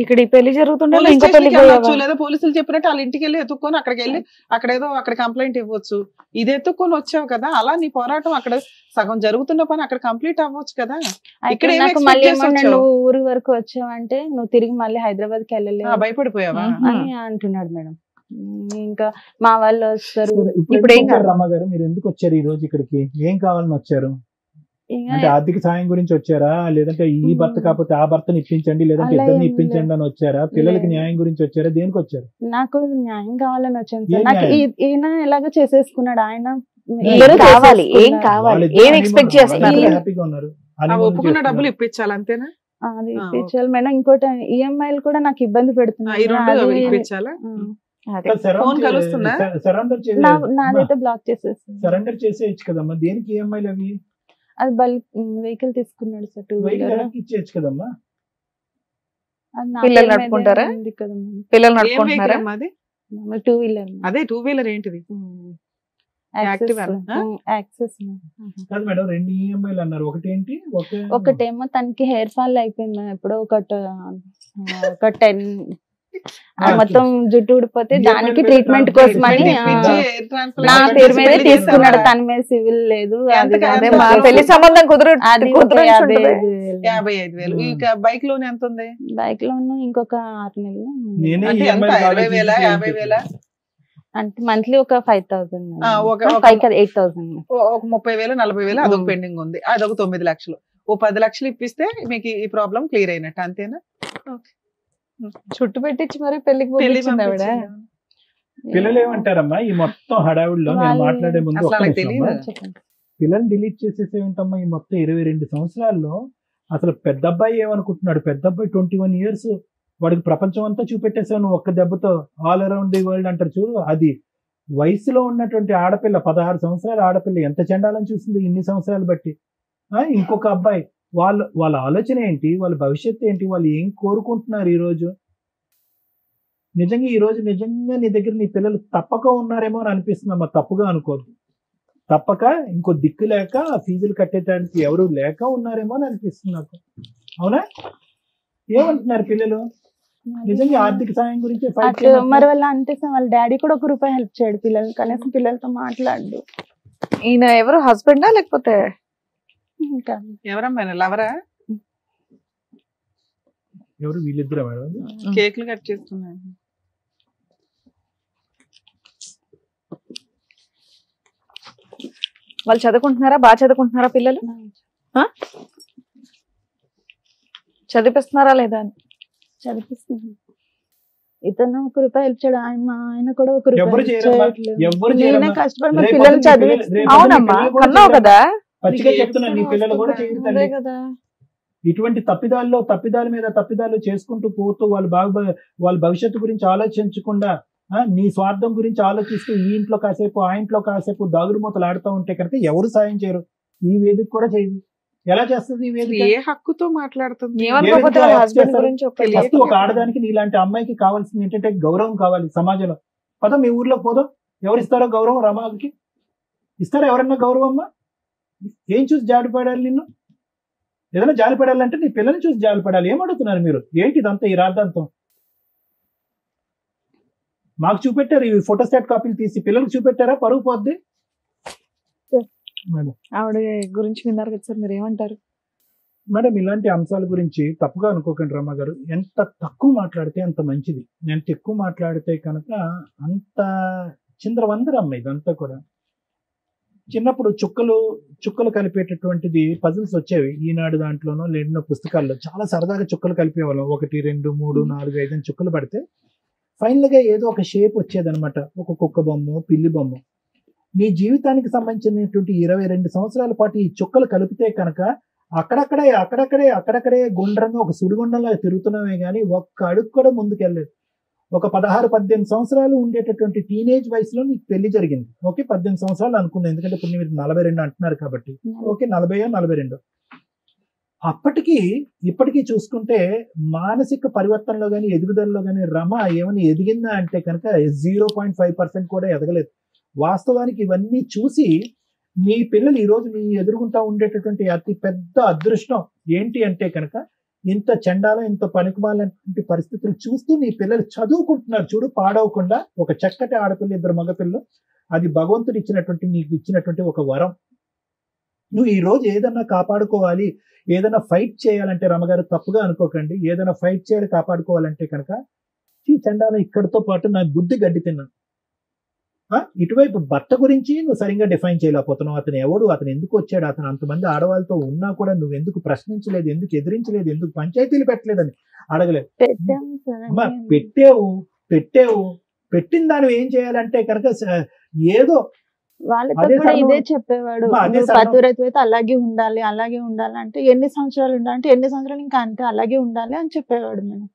ఇక్కడ ఈ పెళ్లి జరుగుతుంటే
పోలీస్
ఇంకో పెళ్లి
స్టేషన్కి వెళ్ళొచ్చు, లేదా పోలీసులు చెప్పినట్టు వాళ్ళ ఇంటికి వెళ్ళి ఎత్తుక్కొని అక్కడికి వెళ్ళి అక్కడ కంప్లైంట్ ఇవ్వచ్చు. ఇది ఎత్తుక్కొని వచ్చావు కదా, అలా నీ పోరాటం అక్కడ సగం జరుగుతున్న పని అక్కడ కంప్లీట్ అవ్వచ్చు కదా. ఇక్కడ
నాకు మళ్ళీ ఏమన్నా నువ్వు ఊరి వరకు వచ్చావంటే నువ్వు తిరిగి మళ్ళీ హైదరాబాద్ కి వెళ్ళలేదు
భయపడిపోయావా
అని అంటున్నాడు మేడం. ఇంకా మా వాళ్ళు వస్తారు.
ఇప్పుడు ఏం కాదు రమ్మ గారు, మీరు ఎందుకు వచ్చారు ఈ రోజు ఇక్కడికి? ఏం కావాలని వచ్చారు? అంటే ఆర్థిక సాయం గురించి వచ్చారా, లేదంటే ఈ భర్త కాకపోతే ఆ భర్తని ఇప్పించండి, లేదంటే ఇద్దరిని ఇప్పించండి అని వచ్చారా, పిల్లలకి న్యాయం గురించి వచ్చారా, దేనికి వచ్చారు?
నాకు న్యాయం కావాలని వచ్చాను సార్. నాకు ఈయన ఎలాగో చేసేసుకున్నాడు, ఆయన
కావాలి, ఏం కావాలి, ఏం ఎక్స్పెక్ట్ చేస్తున్నారు?
హ్యాపీగా ఉన్నారు,
ఒప్పుకున్న డబ్బులు ఇప్పించాలి అంతేనా?
అది ఇప్పించాలి మేడం. ఇంకోటి EMIలు కూడా నాకు ఇబ్బంది పెడుతున్నాయి.
ఫోన్ కలుస్తుందా?
నాదైతే బ్లాక్ చేసేస్తాను.
సరెండర్ చేసేయచ్చు కదమ్మా, దేనికి EMIలు అవి?
అది వెహికల్ తీసుకున్నాడు సార్, 2-wheeler
ఇచ్చేయచ్చు కదమ్మా.
పిల్లలు నడుపుకుంటారా? పిల్లలు నడుపుకుంటారా?
2-wheeler.
అదే 2-wheeler ఏంటిది?
యాక్సెస్
కాదు మేడం, 2 EMIలు అన్నారు, ఒకటేంటి?
ఒకటేమో తనకి హెయిర్ ఫాల్ అయిపోయింది ఎప్పుడో ఒక 10 మొత్తం జుట్టు ఊడిపోతే దానికి ట్రీట్మెంట్ కోసం అని నా పేరు మీద తీసుకున్నాడు. తన మీద సివిల్ లేదు,
పెళ్లి సంబంధం కుదురు.
55,000. బైక్ లోన్ ఎంత ఉంది?
బైక్ లోన్ ఇంకొక 6 నెలలు.
20,000 50,000
అంటే మంత్లీ ఒక 5,000, 8,000,
ఒక 30,000 40,000 అదొక పెండింగ్ ఉంది. అదొక 9 లక్షలు. ఓ 10 లక్షలు ఇప్పిస్తే మీకు ఈ ప్రాబ్లం క్లియర్ అయినట్టు, అంతేనా?
చుట్టు పెట్టించి మరి పెళ్లికి పంపించింది ఆవిడ.
పిల్లలు ఏమంటారమ్మా ఈ మొత్తం హడావుడిలో? నేను మాట్లాడే ముందు పిల్లల్ని డిలీట్ చేసేసే ఉంటామ్మా. ఈ మొత్తం 22 సంవత్సరాల్లో అసలు పెద్ద అబ్బాయి ఏమనుకుంటున్నాడు? పెద్ద అబ్బాయి 21 years, వాడికి ప్రపంచం అంతా చూపెట్టేసావు నువ్వు ఒక్క దెబ్బతో. ఆల్ అరౌండ్ ది వరల్డ్ అంటారు చూడు, అది వయసులో ఉన్నటువంటి ఆడపిల్ల, 16 సంవత్సరాల ఆడపిల్ల ఎంత చండాలని చూసింది ఇన్ని సంవత్సరాలు బట్టి. ఇంకొక అబ్బాయి, వాళ్ళ ఆలోచన ఏంటి, వాళ్ళ భవిష్యత్తు ఏంటి, వాళ్ళు ఏం కోరుకుంటున్నారు ఈ రోజు? నిజంగా నీ దగ్గర నీ పిల్లలు తప్పక ఉన్నారేమో అని అనిపిస్తుందమ్మా. తప్పుగా అనుకోద్దు. తప్పక ఇంకో దిక్కు లేక ఫీజులు కట్టేటానికి ఎవరు లేక ఉన్నారేమో అని అనిపిస్తుంది నాకు. అవునా? ఏమంటున్నారు పిల్లలు? నిజంగా ఆర్థిక సాయం గురించి
మరి వాళ్ళ అంటే వాళ్ళ డాడీ కూడా 1 రూపాయి హెల్ప్ చేయడు పిల్లలు, కనీసం పిల్లలతో మాట్లాడు.
ఈయన ఎవరు, హస్బెండా లేకపోతే
ఎవరమ్మా, లవరా?
ఎవరు? వీళ్ళిద్దరు మేడం.
కేక్లు కట్ చేస్తున్నారు.
వాళ్ళు చదువుకుంటున్నారా? బాగా చదువుకుంటున్నారా పిల్లలు? చదివిస్తున్నారా లేదా?
చదివిస్తున్నాను. ఇతను 1 రూపాయి హెల్ప్ చేయడు, ఆయన కూడా 1 రూపాయి కష్టపడి పిల్లలు చదివి.
అవునమ్మా, కన్నావు కదా.
పచ్చిగా చెప్తున్నా, నీ పిల్లలు కూడా చేయరు కదా. ఇటువంటి తప్పిదాల మీద తప్పిదాలు చేసుకుంటూ పోతూ వాళ్ళ భవిష్యత్తు గురించి ఆలోచించకుండా నీ స్వార్థం గురించి ఆలోచిస్తూ ఈ ఇంట్లో కాసేపు ఆ ఇంట్లో కాసేపు దాగుడు మూతలు ఆడుతూ ఉంటే కనుక ఎవరు సాయం చేయరు, ఈ వేదిక కూడా చేయదు. ఎలా చేస్తుంది ఈ వేదిక?
ఏ హక్కుతో మాట్లాడుతుంది?
ఏమనుకోకపోతే వాళ్ళ హస్బెండ్
చేస్తారు?
గురించి ఒక
ఫస్ట్ ఒక ఆడదానికి నీలాంటి అమ్మాయికి కావాల్సింది ఏంటంటే గౌరవం కావాలి సమాజంలో. పద మీ ఊర్లోకి పోదాం, ఎవరు ఇస్తారో గౌరవం రమాకి? ఇస్తారా ఎవరన్నా గౌరవం? అమ్మా ఏం చూసి జాలిపడాలి నిన్ను? ఏదైనా జాలిపడాలంటే నీ పిల్లల్ని చూసి జాలిపడాలి. ఏమడుగుతున్నారు మీరు? ఏంటి ఇదంతా ఈ రాద్ధాంతం? మాకు చూపెట్టారు ఈ ఫోటోస్టాట్ కాపీలు తీసి, పిల్లలకు చూపెట్టారా? పరుగు పోద్ది.
ఆవిడ గురించి విన్నారు కదా సార్, మీరు ఏమంటారు?
మేడం ఇలాంటి అంశాల గురించి తప్పుగా అనుకోకండి రమ్మ గారు. ఎంత తక్కువ మాట్లాడితే అంత మంచిది. ఎంత ఎక్కువ మాట్లాడితే కనుక అంత చిందరవందరమ్మ ఇదంతా కూడా. చిన్నప్పుడు చుక్కలు కలిపేటటువంటిది పజిల్స్ వచ్చేవి ఈనాడు దాంట్లోనో లేనో పుస్తకాల్లో. చాలా సరదాగా చుక్కలు కలిపేవాళ్ళం. 1 2 3 4 5 అని చుక్కలు పడితే ఫైనల్ గా ఏదో ఒక షేప్ వచ్చేదనమాట. ఒక కుక్క బొమ్మ, పిల్లి బొమ్మ. నీ జీవితానికి సంబంధించినటువంటి 22 సంవత్సరాల పాటు ఈ చుక్కలు కలిపితే కనుక అక్కడక్కడే గుండ్రంగా ఒక సుడిగుండంలో తిరుగుతున్నామే కానీ ఒక్క అడుగు కూడా ముందుకెళ్ళలేదు. ఒక 16-18 సంవత్సరాలు ఉండేటటువంటి టీనేజ్ వయసులో నీకు పెళ్లి జరిగింది. ఓకే, 18 సంవత్సరాలు అనుకుందాం, ఎందుకంటే ఇప్పుడు మీరు 42 అంటున్నారు కాబట్టి. ఓకే, 40-42. అప్పటికి ఇప్పటికీ చూసుకుంటే మానసిక పరివర్తనలో కానీ ఎదుగుదలలో కానీ రమ ఏమైనా ఎదిగిందా అంటే కనుక 0.5% కూడా ఎదగలేదు. వాస్తవానికి ఇవన్నీ చూసి మీ పిల్లలు ఈరోజు మీ ఎదుర్కొంటా ఉండేటటువంటి అతి పెద్ద అదృష్టం ఏంటి అంటే కనుక ఇంత చండాలం, ఇంత పనికిమాలినటువంటి పరిస్థితులు చూస్తూ నీ పిల్లలు చదువుకుంటున్నారు చూడు, పాడవకుండా. ఒక చక్కటి ఆడపిల్ల, 2 మగపిల్లలు. అది భగవంతుడు ఇచ్చినటువంటి, నీకు ఇచ్చినటువంటి ఒక వరం. నువ్వు ఈ రోజు ఏదన్నా కాపాడుకోవాలి, ఏదైనా ఫైట్ చేయాలంటే రమగారు తప్పుగా అనుకోకండి, ఏదైనా ఫైట్ చేయాలి కాపాడుకోవాలంటే కనుక ఈ చండాలం ఇక్కడితో పాటు నా బుద్ధి గడ్డి తిన్నాను. ఇటువైపు భర్త గురించి నువ్వు సరిగ్గా డిఫైన్ చేయలేకపోతున్నావు. అతను ఎవడు, అతను ఎందుకు వచ్చాడు, అతను అంతమంది ఆడవాళ్ళతో ఉన్నా కూడా నువ్వు ఎందుకు ప్రశ్నించలేదు, ఎందుకు ఎదిరించలేదు, ఎందుకు పంచాయతీలు పెట్టలేదని అడగలేదు. అమ్మా పెట్టావు, పెట్టిన దాన్ని ఏం చేయాలంటే కనుక ఏదో
వాళ్ళతో కూడా ఇదే చెప్పేవాడు. పతివ్రత అయితే అలాగే ఉండాలి అంటే ఎన్ని సంవత్సరాలు ఉండాలంటే ఎన్ని సంవత్సరాలు ఇంకా అంతే అలాగే ఉండాలి అని చెప్పేవాడు. మేము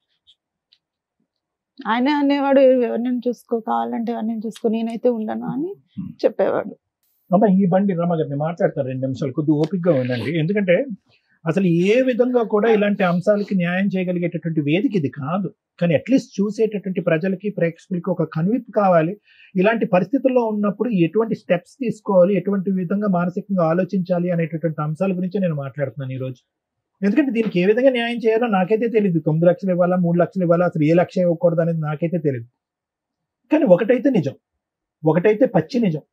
ఆయన అనేవాడు ఎవరిని చూసుకో, కావాలంటే ఎవరిని చూసుకో, నేనైతే ఉండను అని చెప్పేవాడు.
అమ్మా ఈ బండి రమగారిని మాట్లాడతారు 2 నిమిషాలు, కొద్దిగా ఓపికగా ఉండండి. ఎందుకంటే అసలు ఏ విధంగా కూడా ఇలాంటి అంశాలకి న్యాయం చేయగలిగేటటువంటి వేదిక ఇది కాదు. కానీ అట్లీస్ట్ చూసేటటువంటి ప్రజలకి, ప్రేక్షకులకి ఒక కనువిప్పు కావాలి. ఇలాంటి పరిస్థితుల్లో ఉన్నప్పుడు ఎటువంటి స్టెప్స్ తీసుకోవాలి, ఎటువంటి విధంగా మానసికంగా ఆలోచించాలి అనేటటువంటి అంశాల గురించి నేను మాట్లాడుతున్నాను ఈరోజు. ఎందుకంటే దీనికి ఏ విధంగా న్యాయం చేయాలో నాకైతే తెలియదు. 9 లక్షలు ఇవ్వాలా, 3 లక్షలు ఇవ్వాలా, అసలు ఏ లక్ష ఇవ్వకూడదు అనేది నాకైతే తెలియదు. కానీ ఒకటైతే నిజం, ఒకటైతే పచ్చి నిజం.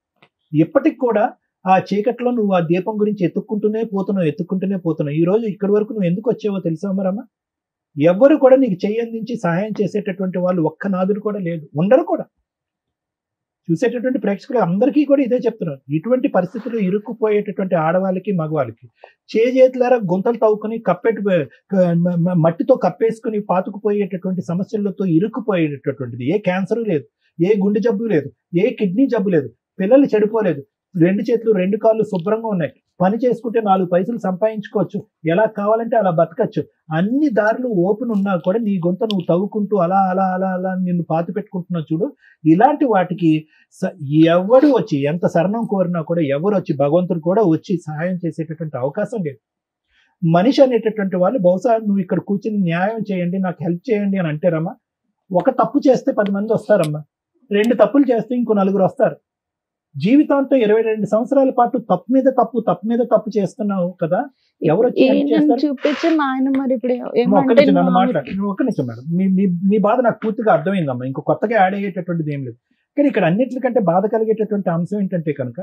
ఎప్పటికి కూడా ఆ చీకట్లో నువ్వు ఆ దీపం గురించి ఎత్తుక్కుంటూనే పోతున్నావు. ఈ రోజు ఇక్కడి వరకు నువ్వు ఎందుకు వచ్చావో తెలుసా మరమ్మా? ఎవ్వరు కూడా నీకు చెయ్యందించి సహాయం చేసేటటువంటి వాళ్ళు ఒక్క నాదుడు కూడా లేదు, ఉండరు కూడా. చూసేటటువంటి ప్రేక్షకులు అందరికీ కూడా ఇదే చెప్తున్నారు. ఇటువంటి పరిస్థితుల్లో ఇరుక్కుపోయేటటువంటి ఆడవాళ్ళకి, మగవాళ్ళకి చేతులారా గుంతలు తవ్వుకుని మట్టితో కప్పేసుకుని పాతుకుపోయేటటువంటి సమస్యలతో ఇరుక్కుపోయేటటువంటిది. ఏ క్యాన్సర్ లేదు, ఏ గుండె జబ్బు లేదు, ఏ కిడ్నీ జబ్బు లేదు, పిల్లలు చెడిపోలేదు, 2 చేతులు 2 కాళ్ళు శుభ్రంగా ఉన్నాయి, పని చేసుకుంటే 4 పైసలు సంపాదించుకోవచ్చు, ఎలా కావాలంటే అలా బతకచ్చు. అన్ని దారులు ఓపెన్ ఉన్నా కూడా నీ గొంత నువ్వు తవ్వుకుంటూ అలా అలా అలా అలా నిన్ను పాతి పెట్టుకుంటున్నావు చూడు. ఇలాంటి వాటికి ఎవడు వచ్చి ఎంత శరణం కోరినా కూడా ఎవరు వచ్చి, భగవంతుడు కూడా వచ్చి సహాయం చేసేటటువంటి అవకాశం లేదు. మనిషి అనేటటువంటి వాళ్ళు బహుశా నువ్వు ఇక్కడ కూర్చుని న్యాయం చేయండి, నాకు హెల్ప్ చేయండి అని అంటారమ్మా. ఒక తప్పు చేస్తే 10 మంది వస్తారమ్మా, 2 తప్పులు చేస్తే ఇంకో 4 వస్తారు. జీవితాంతం 22 సంవత్సరాల పాటు తప్పు మీద తప్పు చేస్తున్నావు కదా, ఎవరు
చూపించి మా ఆయన మరి ఇప్పుడు
నన్ను మాట్లాడు. ఒక్క నిమిషం మేడం, మీ బాధ నాకు పూర్తిగా అర్థమైందమ్మా. ఇంకో కొత్తగా యాడ్ అయ్యేటటువంటిది ఏం లేదు. కానీ ఇక్కడ అన్నిటికంటే బాధ కలిగేటటువంటి అంశం ఏంటంటే కనుక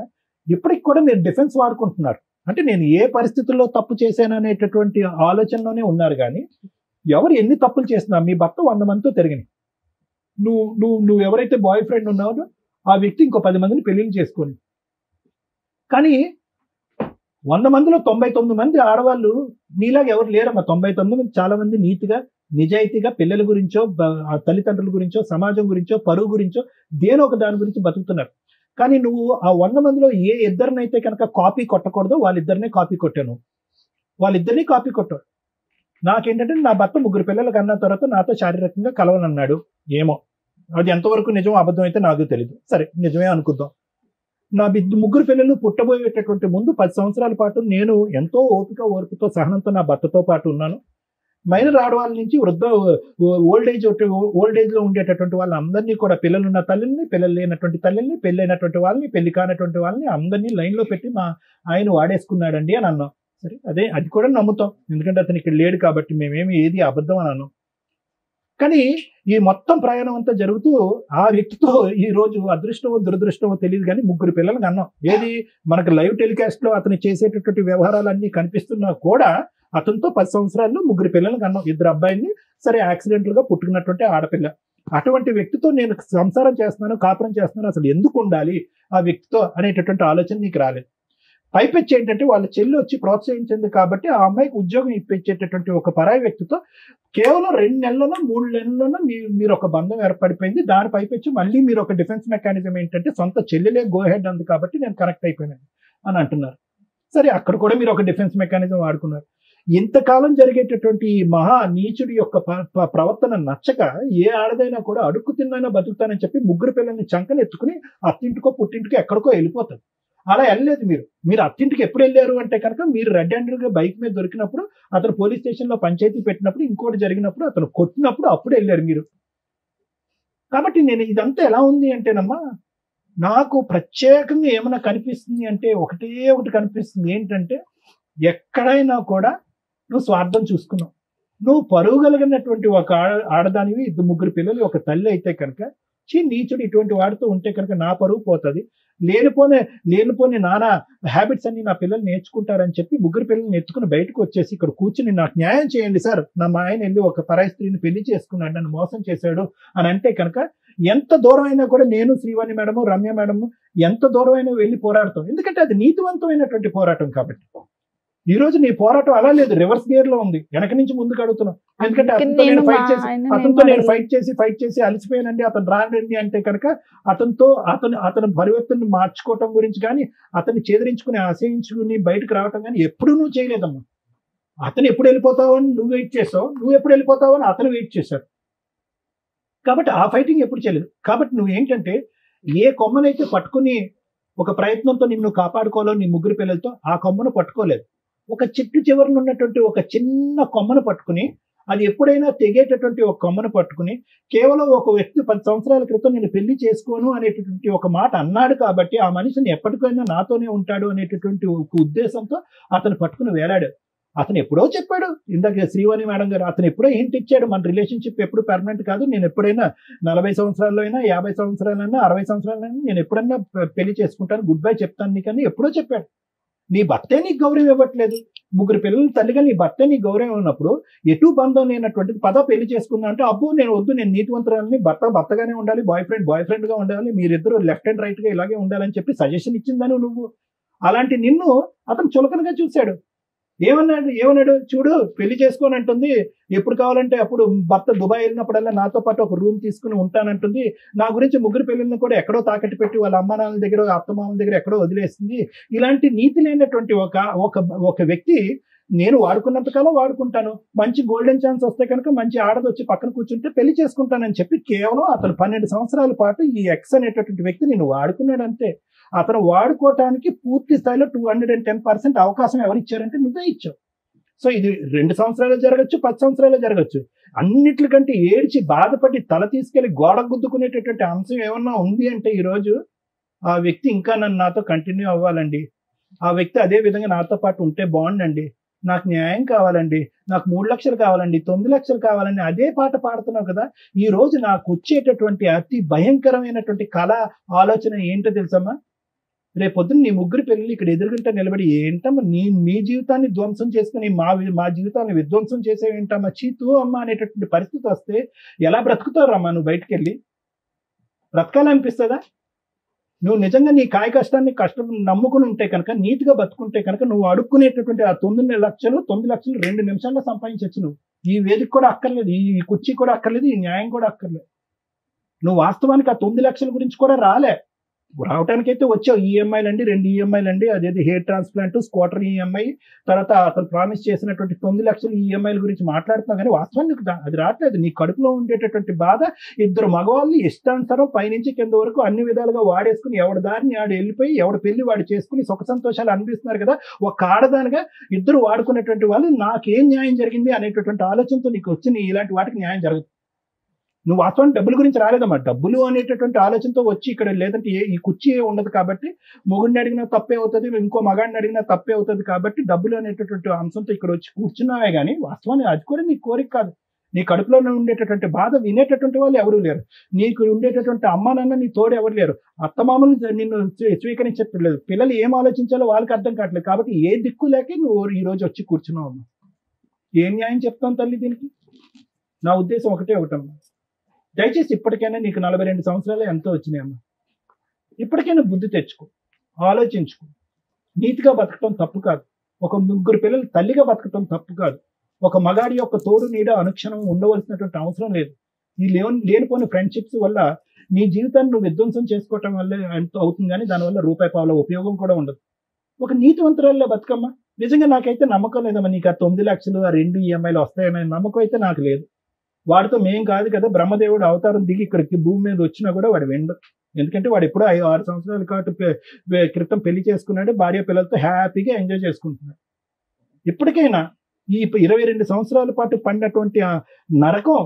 ఇప్పటికి కూడా మీరు డిఫెన్స్ వాడుకుంటున్నారు. అంటే నేను ఏ పరిస్థితుల్లో తప్పు చేశాను అనేటటువంటి ఆలోచనలోనే ఉన్నారు. కానీ ఎవరు ఎన్ని తప్పులు చేస్తున్నా, మీ భర్త 100 మందితో తిరిగినాయి, నువ్వు ఎవరైతే బాయ్ ఫ్రెండ్ ఉన్నావో ఆ వ్యక్తి ఇంకో 10 మందిని పెళ్లిళ్ళు చేసుకోండి. కానీ 100 మందిలో 99 మంది ఆడవాళ్ళు నీలాగా ఎవరు లేరమ్మా. 99 మంది చాలా మంది నీతిగా, నిజాయితీగా పిల్లల గురించో, తల్లిదండ్రుల గురించో, సమాజం గురించో, పరువు గురించో దేనో ఒక దాని గురించి బతుకుతున్నారు. కానీ నువ్వు ఆ 100 మందిలో ఏ ఇద్దరినైతే కనుక కాపీ కొట్టకూడదో వాళ్ళిద్దరినే కాపీ కొట్టాను. వాళ్ళిద్దరినీ కాపీ కొట్టాడు. నాకేంటంటే నా భర్త 3 పిల్లలు కన్నా తర్వాత నాతో శారీరకంగా కలవనన్నాడు. ఏమో అది ఎంతవరకు నిజం అబద్ధం అయితే నాకు తెలియదు, సరే నిజమే అనుకుందాం. నా ముగ్గురు పిల్లలు పుట్టబోయేటటువంటి ముందు 10 సంవత్సరాల పాటు నేను ఎంతో ఓర్పుతో సహనంతో నా భర్తతో పాటు ఉన్నాను. మైనర్ ఆడవాళ్ళ నుంచి ఓల్డ్ ఏజ్ లో ఉండేటటువంటి వాళ్ళందరినీ కూడా, పిల్లలున్న తల్లిని, పిల్లలు లేనటువంటి తల్లిని, పెళ్ళైనటువంటి వాళ్ళని, పెళ్లి కానటువంటి వాళ్ళని అందరినీ లైన్ లో పెట్టి మా ఆయన వాడేసుకున్నాడండి అని అన్నాం. సరే, అది కూడా నమ్ముతాం, ఎందుకంటే అతను ఇక్కడ లేడు కాబట్టి మేమేమి ఏది అబద్ధం అని అన్నాం. కానీ ఈ మొత్తం ప్రయాణం అంతా జరుగుతూ ఆ వ్యక్తితో ఈ రోజు అదృష్టమో దురదృష్టమో తెలియదు కానీ 3 పిల్లలకు అన్నాం. ఏది మనకు లైవ్ టెలికాస్ట్ లో అతను చేసేటటువంటి వ్యవహారాలన్నీ కనిపిస్తున్నా కూడా అతనితో 10 సంవత్సరాల్లో 3 పిల్లలకు అన్నాం. 2 అబ్బాయిల్ని, సరే యాక్సిడెంటల్ గా పుట్టుకున్నటువంటి ఆడపిల్ల. అటువంటి వ్యక్తితో నేను సంసారం చేస్తున్నాను, కాపురం చేస్తున్నాను, అసలు ఎందుకు ఉండాలి ఆ వ్యక్తితో అనేటటువంటి ఆలోచన నీకు రాలేదు. పైపెచ్చి ఏంటంటే వాళ్ళ చెల్లి వచ్చి ప్రోత్సహించింది కాబట్టి ఆ అమ్మాయికి ఉద్యోగం ఇప్పించేటటువంటి ఒక పరాయి వ్యక్తితో కేవలం 2 నెలల్లోనో 3 నెలల్లోనో మీరు ఒక బంధం ఏర్పడిపోయింది. దాని పైపెచ్చి మళ్ళీ మీరు ఒక డిఫెన్స్ మెకానిజం ఏంటంటే సొంత చెల్లెలే గో హెడ్ అంది కాబట్టి నేను కనెక్ట్ అయిపోయినాను అని అంటున్నారు. సరే, అక్కడ కూడా మీరు ఒక డిఫెన్స్ మెకానిజం వాడుకున్నారు. ఇంతకాలం జరిగేటటువంటి ఈ మహా నీచుడి యొక్క ప్రవర్తన నచ్చక ఏ ఆడదైనా కూడా అడుక్కు తిన్నైనా బతుకుతానని చెప్పి 3 పిల్లల్ని చంకని ఎత్తుకుని అత్తింటికో పుట్టింటికో ఎక్కడికో వెళ్ళిపోతారు. అలా వెళ్ళలేదు. మీరు అత్తింటికి ఎప్పుడు వెళ్ళారు అంటే కనుక మీరు రెడ్ హ్యాండెడ్ గా బైక్ మీద దొరికినప్పుడు, అతను పోలీస్ స్టేషన్ లో పంచాయతీ పెట్టినప్పుడు, ఇంకోటి జరిగినప్పుడు, అతను కొట్టినప్పుడు అప్పుడు వెళ్ళారు మీరు. కాబట్టి నేను ఇదంతా ఎలా ఉంది అంటేనమ్మా, నాకు ప్రత్యేకంగా ఏమైనా కనిపిస్తుంది అంటే ఒకటి కనిపిస్తుంది. ఏంటంటే ఎక్కడైనా కూడా నువ్వు స్వార్థం చూసుకున్నావు. నువ్వు పరువుగలిగినటువంటి ఒక ఆడదానివి, 3 పిల్లలు, ఒక తల్లి అయితే కనుక నీచుడు ఇటువంటి వాడితో ఉంటే కనుక నా పరువు పోతుంది, లేనిపోని నానా హ్యాబిట్స్ అన్ని నా పిల్లలు నేర్చుకుంటారని చెప్పి 3 పిల్లల్ని ఎత్తుకుని బయటకు వచ్చేసి ఇక్కడ కూర్చుని నాకు న్యాయం చేయండి సార్, మా ఆయన వెళ్ళి ఒక పరాయి స్త్రీని పెళ్లి చేసుకున్నాడు, నన్ను మోసం చేశాడు అని అంటే కనుక ఎంత దూరం అయినా కూడా నేను, శ్రీవాణి మేడము, రమ్య మేడము ఎంత దూరం అయినా వెళ్ళి పోరాడతాం. ఎందుకంటే అది నీతివంతమైనటువంటి పోరాటం కాబట్టి. ఈ రోజు నీ పోరాటం అలా లేదు, రివర్స్ గేర్ లో ఉంది, వెనక నుంచి ముందుకు అడుగుతున్నాం. ఎందుకంటే అతనితో నేను ఫైట్ చేసి అలసిపోయానండి, అతను రానండి అంటే కనుక అతను పరివర్తన మార్చుకోవటం గురించి కానీ, అతన్ని చేదరించుకుని అసహించుకుని బయటకు రావటం కానీ ఎప్పుడు నువ్వు చేయలేదమ్మా. అతను ఎప్పుడు వెళ్ళిపోతావు అని నువ్వు వెయిట్ చేసావు, నువ్వు ఎప్పుడు వెళ్ళిపోతావు అని అతను వెయిట్ చేశాడు. కాబట్టి ఆ ఫైటింగ్ ఎప్పుడు చేయలేదు. కాబట్టి నువ్వు ఏంటంటే ఏ కొమ్మనైతే పట్టుకుని ఒక ప్రయత్నంతో నిన్ను కాపాడుకోవాలో నీ 3 పిల్లలతో, ఆ కొమ్మను పట్టుకోలేదు. ఒక చెట్టు చివరన ఉన్నటువంటి ఒక చిన్న కొమ్మను పట్టుకుని, అది ఎప్పుడైనా తెగేటటువంటి ఒక కొమ్మను పట్టుకుని, కేవలం ఒక వ్యక్తి 10 సంవత్సరాల క్రితం నేను పెళ్లి చేసుకోను అనేటటువంటి ఒక మాట అన్నాడు కాబట్టి ఆ మనిషిని ఎప్పటికైనా నాతోనే ఉంటాడు అనేటటువంటి ఒక ఉద్దేశంతో అతను పట్టుకుని వేలాడు. అతను ఎప్పుడో చెప్పాడు, ఇందాక శ్రీవాణి మేడం గారు, అతను ఎప్పుడో హింట్ ఇచ్చాడు, మన రిలేషన్షిప్ ఎప్పుడు పర్మనెంట్ కాదు, నేను ఎప్పుడైనా 40 సంవత్సరాల్లో అయినా, 50 సంవత్సరాలైనా, 60 సంవత్సరాలైనా నేను ఎప్పుడన్నా పెళ్లి చేసుకుంటాను, గుడ్ బై చెప్తాను నీకని ఎప్పుడో చెప్పాడు. నీ భర్తే నీకు గౌరవం ఇవ్వట్లేదు. 3 పిల్లల తల్లిగా నీ భర్తే నీకు గౌరవం ఉన్నప్పుడు ఎటు బంధం లేనటువంటిది పెళ్లి చేసుకుందా అంటే, అబ్బో నేను వద్దు, నేను నీతివంతురాలని, భర్తగానే ఉండాలి, బాయ్ ఫ్రెండ్ గా ఉండాలి, మీరిద్దరు లెఫ్ట్ అండ్ రైట్ గా ఇలాగే ఉండాలని చెప్పి సజెషన్ ఇచ్చిందని నువ్వు. అలాంటి నిన్ను అతను చులకనగా చూశాడు. ఏమన్నాడు చూడు, పెళ్లి చేసుకోని అంటుంది, ఎప్పుడు కావాలంటే అప్పుడు భర్త దుబాయ్ వెళ్ళినప్పుడల్లా నాతో పాటు ఒక రూమ్ తీసుకుని ఉంటానంటుంది, నా గురించి 3 పిల్లల్ని కూడా ఎక్కడో తాకట్టు పెట్టి వాళ్ళ అమ్మానాన్నల దగ్గర, అత్తమామల దగ్గర ఎక్కడో వదిలేస్తుంది. ఇలాంటి నీతి లేనటువంటి ఒక వ్యక్తి నేను వాడుకున్నంతకాలం వాడుకుంటాను, మంచి గోల్డెన్ ఛాన్స్ వస్తే కనుక మంచి ఆడది వచ్చి పక్కన కూర్చుంటే పెళ్లి చేసుకుంటానని చెప్పి కేవలం అతను 12 సంవత్సరాల పాటు ఈ ఎక్స్ అనేటటువంటి వ్యక్తి నేను వాడుకున్నాడు అంతే. అతను వాడుకోవటానికి పూర్తి స్థాయిలో 210% అవకాశం ఎవరు ఇచ్చారంటే నువ్వే ఇచ్చావు. సో ఇది 2 సంవత్సరాలు జరగచ్చు, 10 సంవత్సరాలు జరగచ్చు. అన్నిటికంటే ఏడ్చి బాధపడి తల తీసుకెళ్లి గోడ గుద్దుకునేటటువంటి అంశం ఏమన్నా ఉంది అంటే ఈరోజు ఆ వ్యక్తి ఇంకా నాతో కంటిన్యూ అవ్వాలండి, ఆ వ్యక్తి అదే విధంగా నాతో పాటు ఉంటే బాగుండండి, నాకు న్యాయం కావాలండి, నాకు 3 లక్షలు కావాలండి, 9 లక్షలు కావాలండి, అదే పాట పాడుతున్నావు కదా. ఈ రోజు నాకు వచ్చేటటువంటి అతి భయంకరమైనటువంటి కళ ఆలోచన ఏంటో తెలుసమ్మా, రేపొద్దున నీ 3 పిల్లలు ఇక్కడ ఎదురుగుంటా నిలబడి ఏంటమ్మా నీ జీవితాన్ని ధ్వంసం చేసుకుని మా జీవితాన్ని విధ్వంసం చేసేవేంటమ్మా, చీతూ అమ్మ అనేటటువంటి పరిస్థితి వస్తే ఎలా బ్రతుకుతారమ్మా? నువ్వు బయటకు వెళ్ళి బ్రతకాలనిపిస్తుందా? నువ్వు నిజంగా నీ కాయ కష్టాన్ని నమ్ముకుని ఉంటే కనుక, నీతిగా బతుకుంటే కనుక, నువ్వు అడుక్కునేటటువంటి ఆ 9 లక్షలు 2 నిమిషాల్లో సంపాదించవచ్చు. నువ్వు ఈ వేదిక కూడా అక్కర్లేదు, ఈ కుర్చీ కూడా అక్కర్లేదు, ఈ న్యాయం కూడా అక్కర్లేదు. నువ్వు వాస్తవానికి ఆ 9 లక్షల గురించి కూడా రాలే, రావడానికైతే వచ్చావు, ఈఎంఐలు అండి, 2 ఈఎంఐలు అండి, అదేది హెయిర్ ట్రాన్స్ప్లాంట్, స్కూటర్ ఈఎంఐ, తర్వాత అతను ప్రామిస్ చేసినటువంటి 9 లక్షల ఈఎంఐల గురించి మాట్లాడుతున్నావు. కానీ వాస్తవానికి అది రావట్లేదు. నీ కడుపులో ఉండేటటువంటి బాధ, ఇద్దరు మగవాళ్ళని ఇష్టానుసారం పైనుంచి కింద వరకు అన్ని విధాలుగా వాడేసుకుని ఎవడి దారిని ఆడు వెళ్ళిపోయి ఎవడి పెళ్లి వాడు చేసుకుని సుఖ సంతోషాలు అనిపిస్తున్నారు కదా. ఒక ఆడదానిగా ఇద్దరు వాడుకునేటువంటి వాళ్ళు నాకేం న్యాయం జరిగింది అనేటటువంటి ఆలోచనతో నీకు వచ్చి ఇలాంటి వాటికి న్యాయం జరగదు. నువ్వు వాస్తవానికి డబ్బుల గురించి రాలేదమ్మా. డబ్బులు అనేటటువంటి ఆలోచనతో వచ్చి ఇక్కడ, లేదంటే ఈ కుర్చీ ఉండదు కాబట్టి మొగుడిని అడిగినా తప్పే అవుతుంది, ఇంకో మగాడిని అడిగినా తప్పే అవుతుంది కాబట్టి డబ్బులు అనేటటువంటి అంశంతో ఇక్కడ వచ్చి కూర్చున్నావే. కానీ వాస్తవానికి అది కూడా నీ కోరిక కాదు. నీ కడుపులో ఉండేటటువంటి బాధ వినేటటువంటి వాళ్ళు ఎవరు లేరు. నీకు ఉండేటటువంటి అమ్మ నాన్న నీ తోడు ఎవరు లేరు. అత్తమామలు నిన్ను స్వీకరించట్లేదు. పిల్లలు ఏం ఆలోచించాలో వాళ్ళకి అర్థం కావట్లేదు. కాబట్టి ఏ దిక్కు లేకే నువ్వు ఈ రోజు వచ్చి కూర్చున్నావు అమ్మా. ఏం న్యాయం చెప్తాను తల్లి దీనికి? నా ఉద్దేశం ఒకటమ్మా, దయచేసి ఇప్పటికైనా నీకు 42 సంవత్సరాలు ఎంతో వచ్చినాయమ్మా. ఇప్పటికైనా బుద్ధి తెచ్చుకో, ఆలోచించుకో. నీతిగా బతకటం తప్పు కాదు. ఒక 3 పిల్లలు తల్లిగా బతకటం తప్పు కాదు. ఒక మగాడి యొక్క తోడు నీడ అనుక్షణం ఉండవలసినటువంటి అవసరం లేదు. ఈ లేనిపోయిన ఫ్రెండ్షిప్స్ వల్ల నీ జీవితాన్ని నువ్వు విధ్వంసం చేసుకోవటం వల్ల ఎంత అవుతుంది, కానీ దానివల్ల రూపాయి పావుల ఉపయోగం కూడా ఉండదు. ఒక నీతివంతురాల్లో బతుకమ్మా. నిజంగా నాకైతే నమ్మకం లేదమ్మా నీకు ఆ 9 లక్షలు, ఆ 2 ఈఎంఐలు వస్తాయనే నమ్మకం అయితే నాకు లేదు. వాడితో మేం కాదు కదా, బ్రహ్మదేవుడు అవతారం దిగి ఇక్కడికి భూమి మీద వచ్చినా కూడా వాడు వెండు. ఎందుకంటే వాడు ఎప్పుడో 5-6 సంవత్సరాల క్రితం పెళ్లి చేసుకున్నాడు, భార్య పిల్లలతో హ్యాపీగా ఎంజాయ్ చేసుకుంటున్నాడు. ఇప్పటికైనా ఈ 22 సంవత్సరాల పాటు పడినటువంటి ఆ నరకం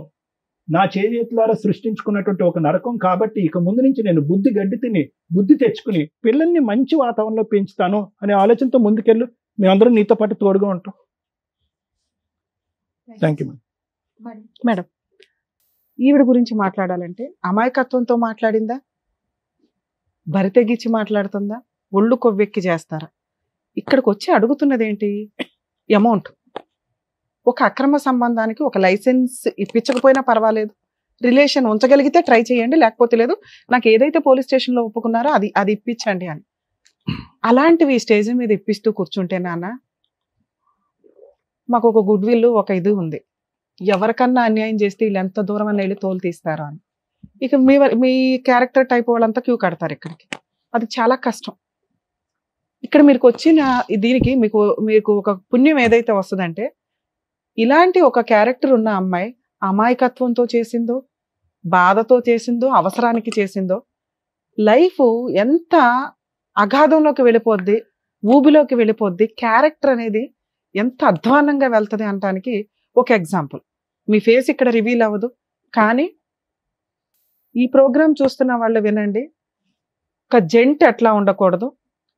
నా చేతులారా సృష్టించుకున్నటువంటి ఒక నరకం. కాబట్టి ఇక ముందు నుంచి నేను గడ్డి తిని బుద్ధి తెచ్చుకుని పిల్లల్ని మంచి వాతావరణంలో పెంచుతాను అనే ఆలోచనతో ముందుకెళ్ళు. మేమందరం నీతో పాటు తోడుగా ఉంటాం. Thank you
madam. ఈవిడ గురించి మాట్లాడాలంటే అమాయకత్వంతో మాట్లాడిందా, బరి తెగించి మాట్లాడుతుందా, ఒళ్ళు కొవ్వెక్కి చేస్తారా? ఇక్కడికి వచ్చి అడుగుతున్నది ఏంటి? అమౌంట్. ఒక అక్రమ సంబంధానికి ఒక లైసెన్స్ ఇప్పించకపోయినా పర్వాలేదు, రిలేషన్ ఉంచగలిగితే ట్రై చేయండి, లేకపోతే లేదు, నాకు ఏదైతే పోలీస్ స్టేషన్లో ఒప్పుకున్నారో అది ఇప్పించండి అని. అలాంటివి స్టేజ్ మీద ఇప్పిస్తూ కూర్చుంటే నాన్న, మాకు ఒక గుడ్ విల్, ఒక ఇది ఉంది, ఎవరికన్నా అన్యాయం చేస్తే వీళ్ళు ఎంత దూరం అని వెళ్ళి తోలు తీస్తారా అని. ఇక మీ క్యారెక్టర్ టైప్ వాళ్ళంతా క్యూ కడతారు ఇక్కడికి. అది చాలా కష్టం. ఇక్కడ మీరు వచ్చిన దీనికి మీకు ఒక పుణ్యం ఏదైతే వస్తుందంటే, ఇలాంటి ఒక క్యారెక్టర్ ఉన్న అమ్మాయి అమాయకత్వంతో చేసిందో, బాధతో చేసిందో, అవసరానికి చేసిందో, లైఫ్ ఎంత అగాధంలోకి వెళ్ళిపోద్ది, ఊబిలోకి వెళ్ళిపోద్ది, క్యారెక్టర్ అనేది ఎంత అధ్వానంగా వెళ్తుంది అనడానికి ఒక ఎగ్జాంపుల్. మీ ఫేస్ ఇక్కడ రివీల్ అవ్వదు, కానీ ఈ ప్రోగ్రామ్ చూస్తున్న వాళ్ళు వినండి. ఒక జెంట్ ఎట్లా ఉండకూడదు,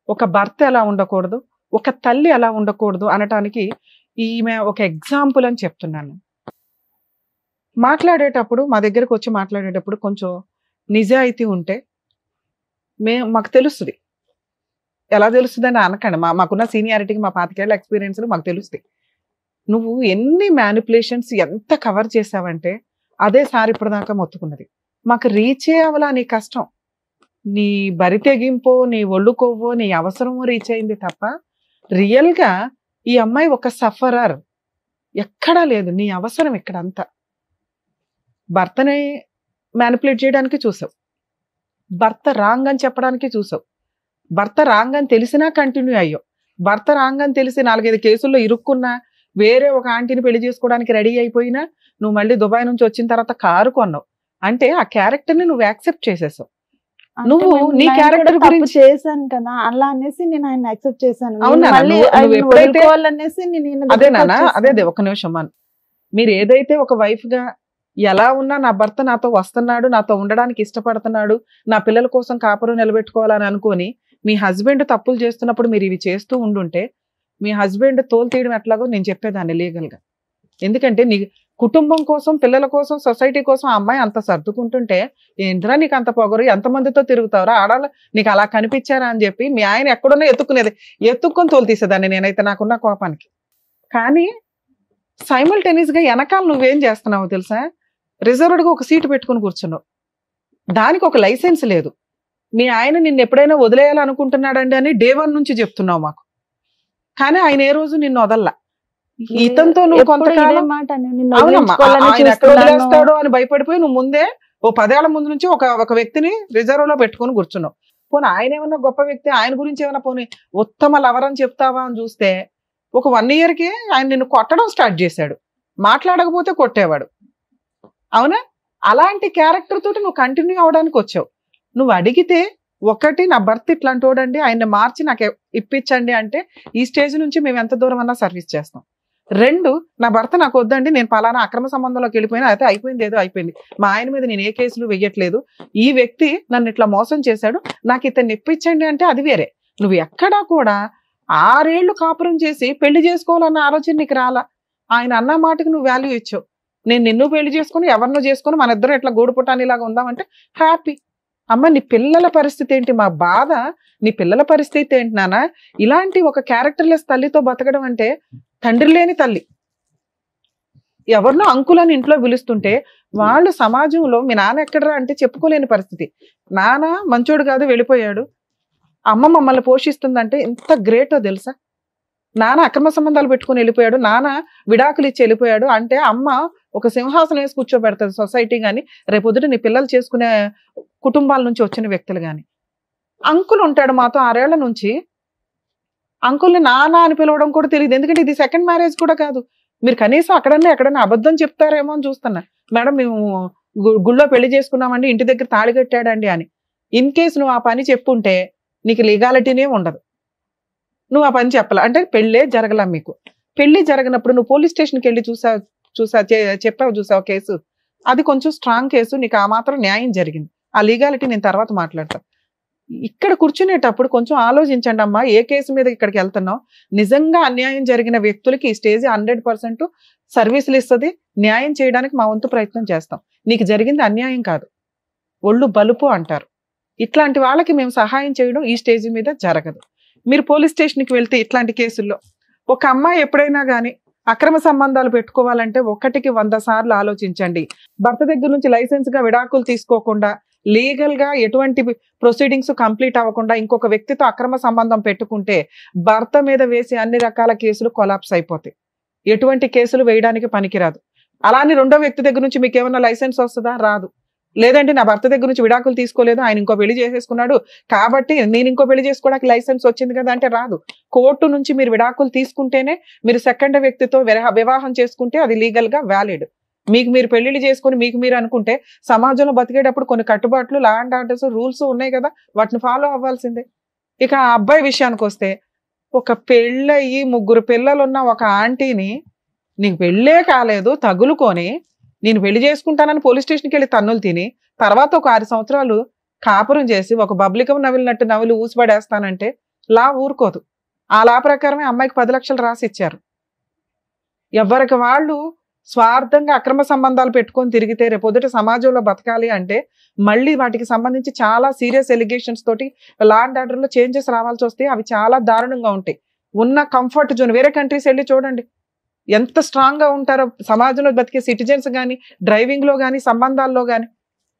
ఒక భర్త ఎలా ఉండకూడదు, ఒక తల్లి ఎలా ఉండకూడదు అనటానికి ఈమె ఒక ఎగ్జాంపుల్ అని చెప్తున్నాను. మాట్లాడేటప్పుడు, మా దగ్గరకు వచ్చి మాట్లాడేటప్పుడు కొంచెం నిజాయితీ ఉంటే మాకు తెలుస్తుంది. ఎలా తెలుస్తుంది అని అనకండి, మాకున్న సీనియారిటీకి, మా 25 ఏళ్ల ఎక్స్పీరియన్స్లు మాకు తెలుస్తాయి. నువ్వు ఎన్ని మ్యానిపులేషన్స్ ఎంత కవర్ చేసావంటే అదే సార్ ఇప్పటిదాకా మొత్తుకున్నది. మాకు రీచ్ అవ్వాలా నీ కష్టం, నీ బరి తెగింపో, నీ ఒళ్ళు కొవ్వో, నీ అవసరమో రీచ్ అయింది తప్ప రియల్గా ఈ అమ్మాయి ఒక సఫరర్ ఎక్కడా లేదు. నీ అవసరం ఇక్కడంతా. భర్తని మ్యానిపులేట్ చేయడానికి చూసావు, భర్త రాంగ్ అని చెప్పడానికి చూసావు, భర్త రాంగ్ అని తెలిసినా కంటిన్యూ అయ్యావు, భర్త రాంగ్ అని తెలిసి 4-5 కేసుల్లో ఇరుక్కున్నా, వేరే ఒక ఆంటీని పెళ్లి చేసుకోవడానికి రెడీ అయిపోయినా, నువ్వు మళ్ళీ దుబాయ్ నుంచి వచ్చిన తర్వాత కారు కొన్నావు. అంటే ఆ క్యారెక్టర్ ని నువ్వు యాక్సెప్ట్ చేసేసావు. నువ్వు నీ క్యారెక్టర్ గురించి
చేశాను కదా, అలా అనేసి నేను ఆయన యాక్సెప్ట్ చేశాను.
అదే ఒక నిమిషం, మీరు ఏదైతే ఒక వైఫ్ గా ఎలా ఉన్నా నా భర్త నాతో వస్తున్నాడు, నాతో ఉండడానికి ఇష్టపడుతున్నాడు, నా పిల్లల కోసం కాపురం నిలబెట్టుకోవాలని అనుకొని మీ హస్బెండ్ తప్పులు చేస్తున్నప్పుడు మీరు ఇవి చేస్తూ ఉండుంటే మీ హస్బెండ్ తోలు తీయడం ఎట్లాగో నేను చెప్పేదాన్ని లీగల్ గా. ఎందుకంటే నీ కుటుంబం కోసం, పిల్లల కోసం, సొసైటీ కోసం ఆ అమ్మాయి అంత సర్దుకుంటుంటే ఏంద్రా నీకు అంత పొగరు, ఎంతమందితో తిరుగుతావురా, ఆడాలి నీకు అలా కనిపించారా అని చెప్పి మీ ఆయన ఎక్కడున్నా ఎత్తుక్కొని తోలు తీసేదాన్ని నేనైతే నాకున్న కోపానికి. కానీ సైమల్టేనియస్ గా వెనకాల నువ్వేం చేస్తున్నావో తెలుసా, రిజర్వ్డ్ గా ఒక సీటు పెట్టుకుని కూర్చున్నావు, దానికి ఒక లైసెన్స్ లేదు. మీ ఆయన నిన్ను ఎప్పుడైనా వదిలేయాలనుకుంటున్నాడండి అని డే 1 నుంచి చెప్తున్నావు మాకు, కానీ ఆయన ఏ రోజు నిన్ను వదల్లా. ఇతనితో నువ్వు కొంతకాలం ఆయన ఎక్కడ వదిలేస్తాడో అని భయపడిపోయి నువ్వు ముందే ఓ 10 ఏళ్ల ముందు నుంచి ఒక వ్యక్తిని రిజర్వ్ లో పెట్టుకుని కూర్చున్నావు. పోనీ ఆయన ఏమన్నా గొప్ప వ్యక్తి, ఆయన గురించి ఏమన్నా పోనీ ఉత్తమ లవర్ అని చెప్తావా అని చూస్తే ఒక 1 yearకే ఆయన నిన్ను కొట్టడం స్టార్ట్ చేశాడు, మాట్లాడకపోతే కొట్టేవాడు. అవునా? అలాంటి క్యారెక్టర్ తోటి నువ్వు కంటిన్యూ అవడానికి వచ్చావు. నువ్వు అడిగితే ఒకటి, నా భర్త ఇట్లాంటి వాడండి, ఆయన్ని మార్చి నాకు ఇప్పించండి అంటే ఈ స్టేజ్ నుంచి మేము ఎంత దూరం అన్నా సర్వీస్ చేస్తాం. 2, నా భర్త నాకు వద్దండి, నేను పలానా అక్రమ సంబంధంలోకి వెళ్ళిపోయినా, అయితే అయిపోయింది, ఏదో అయిపోయింది, మా ఆయన మీద నేను ఏ కేసులు వెయ్యట్లేదు, ఈ వ్యక్తి నన్ను ఇట్లా మోసం చేశాడు, నాకు ఇతన్ని ఇప్పించండి అంటే అది వేరే. నువ్వు ఎక్కడా కూడా 6 ఏళ్ళు కాపురం చేసి పెళ్లి చేసుకోవాలన్న ఆలోచన నీకు రాలా. ఆయన అన్న మాటకు నువ్వు వాల్యూ ఇచ్చావు. నేను నిన్ను పెళ్లి చేసుకుని ఎవరినో చేసుకుని మన ఇద్దరు ఇట్లా గూడుపుటానిలాగా ఉందామంటే హ్యాపీ. అమ్మ నీ పిల్లల పరిస్థితి ఏంటి? మా బాధ నీ పిల్లల పరిస్థితి ఏంటి నాన్న? ఇలాంటి ఒక క్యారెక్టర్లెస్ తల్లితో బతకడం అంటే తండ్రి లేని తల్లి. ఎవరినో అంకులని ఇంట్లో పిలుస్తుంటే వాళ్ళు సమాజంలో మీ నాన్న ఎక్కడరా అంటే చెప్పుకోలేని పరిస్థితి. నాన్న మంచోడు కాదు వెళ్ళిపోయాడు, అమ్మ మమ్మల్ని పోషిస్తుందంటే ఎంత గ్రేటో తెలుసా? నాన్న అక్రమ సంబంధాలు పెట్టుకుని వెళ్ళిపోయాడు, నాన్న విడాకులు ఇచ్చి వెళ్ళిపోయాడు అంటే అమ్మ ఒక సింహాసనం వేసి కూర్చోబెడతాది సొసైటీ కానీ, రేపొద్దుట నీ పిల్లలు చేసుకునే కుటుంబాల నుంచి వచ్చిన వ్యక్తులు కానీ. అంకుల్ ఉంటాడు మాతో 6 ఏళ్ల నుంచి, అంకుల్ని నాన్న అని పిలవడం కూడా తెలియదు. ఎందుకంటే ఇది సెకండ్ మ్యారేజ్ కూడా కాదు. మీరు కనీసం ఎక్కడన్నా అబద్ధం చెప్తారేమో అని చూస్తున్నా. మేడం మేము గుళ్ళో పెళ్లి చేసుకున్నామండి, ఇంటి దగ్గర తాళి కట్టాడండి అని. ఇన్ కేసు నువ్వు ఆ పని చెప్పుంటే నీకు లీగాలిటీనే ఉండదు. నువ్వు ఆ పని చెప్పాల అంటే పెళ్ళే జరగలా మీకు. పెళ్లి జరగనప్పుడు నువ్వు పోలీస్ స్టేషన్కి వెళ్ళి చెప్పావు కేసు, అది కొంచెం స్ట్రాంగ్ కేసు, నీకు ఆ మాత్రం న్యాయం జరిగింది. ఆ లీగాలిటీ నేను తర్వాత మాట్లాడతాను. ఇక్కడ కూర్చునేటప్పుడు కొంచెం ఆలోచించండి అమ్మా, ఏ కేసు మీద ఇక్కడికి వెళ్తున్నావు. నిజంగా అన్యాయం జరిగిన వ్యక్తులకి ఈ స్టేజ్ 100% సర్వీసులు ఇస్తుంది. న్యాయం చేయడానికి మా వంతు ప్రయత్నం చేస్తాం. నీకు జరిగింది అన్యాయం కాదు, ఒళ్ళు బలుపు అంటారు. ఇట్లాంటి వాళ్ళకి మేము సహాయం చేయడం ఈ స్టేజ్ మీద జరగదు. మీరు పోలీస్ స్టేషన్కి వెళ్తే ఇట్లాంటి కేసుల్లో ఒక అమ్మాయి ఎప్పుడైనా కానీ అక్రమ సంబంధాలు పెట్టుకోవాలంటే 1కి 100 సార్లు ఆలోచించండి. భర్త దగ్గర నుంచి లైసెన్స్ గా విడాకులు తీసుకోకుండా, లీగల్ గా ఎటువంటి ప్రొసీడింగ్స్ కంప్లీట్ అవ్వకుండా ఇంకొక వ్యక్తితో అక్రమ సంబంధం పెట్టుకుంటే భర్త మీద వేసి అన్ని రకాల కేసులు కొలాప్స్ అయిపోతాయి. ఎటువంటి కేసులు వేయడానికి పనికిరాదు. అలానే రెండో వ్యక్తి దగ్గర నుంచి మీకు ఏమన్నా లైసెన్స్ వస్తుందా? రాదు. లేదంటే నా భర్త దగ్గర నుంచి విడాకులు తీసుకోలేదు, ఆయన ఇంకో పెళ్లి చేసేసుకున్నాడు కాబట్టి నేను ఇంకో పెళ్లి చేసుకోవడానికి లైసెన్స్ వచ్చింది కదా అంటే రాదు. కోర్టు నుంచి మీరు విడాకులు తీసుకుంటేనే, మీరు సెకండ్ వ్యక్తితో వివాహం చేసుకుంటే అది లీగల్ గా వ్యాలిడ్. మీకు మీరు పెళ్లిళ్ళు చేసుకుని మీకు మీరు అనుకుంటే సమాజంలో బతికేటప్పుడు కొన్ని కట్టుబాట్లు, లా అండ్ ఆర్డర్స్, రూల్స్ ఉన్నాయి కదా, వాటిని ఫాలో అవ్వాల్సిందే. ఇక ఆ అబ్బాయి విషయానికి వస్తే, ఒక పెళ్ళయి 3 పిల్లలున్న ఒక ఆంటీని నీకు పెళ్ళే కాలేదు తగులుకొని నేను పెళ్లి చేసుకుంటానని పోలీస్ స్టేషన్కి వెళ్ళి తన్నులు తిని తర్వాత ఒక 6 సంవత్సరాలు కాపురం చేసి ఒక బబ్లికం నవిలినట్టు నవిలి ఊసిపడేస్తానంటే లా ఊరుకోదు. ఆ లా ప్రకారమే అమ్మాయికి 10 లక్షలు రాసి ఇచ్చారు. ఎవరికి వాళ్ళు స్వార్థంగా అక్రమ సంబంధాలు పెట్టుకొని తిరిగితే రేపొద్దుట సమాజంలో బతకాలి అంటే మళ్ళీ వాటికి సంబంధించి చాలా సీరియస్ ఎలిగేషన్స్ తోటి లా అండ్ ఆర్డర్ లో చేంజెస్ రావాల్సి వస్తే అవి చాలా దారుణంగా ఉంటాయి. ఉన్న కంఫర్ట్ జోన్ వేరే కంట్రీస్ వెళ్ళి చూడండి ఎంత స్ట్రాంగ్ గా ఉంటారో. సమాజంలో బతికే సిటిజన్స్ కానీ, డ్రైవింగ్ లో కానీ, సంబంధాల్లో కానీ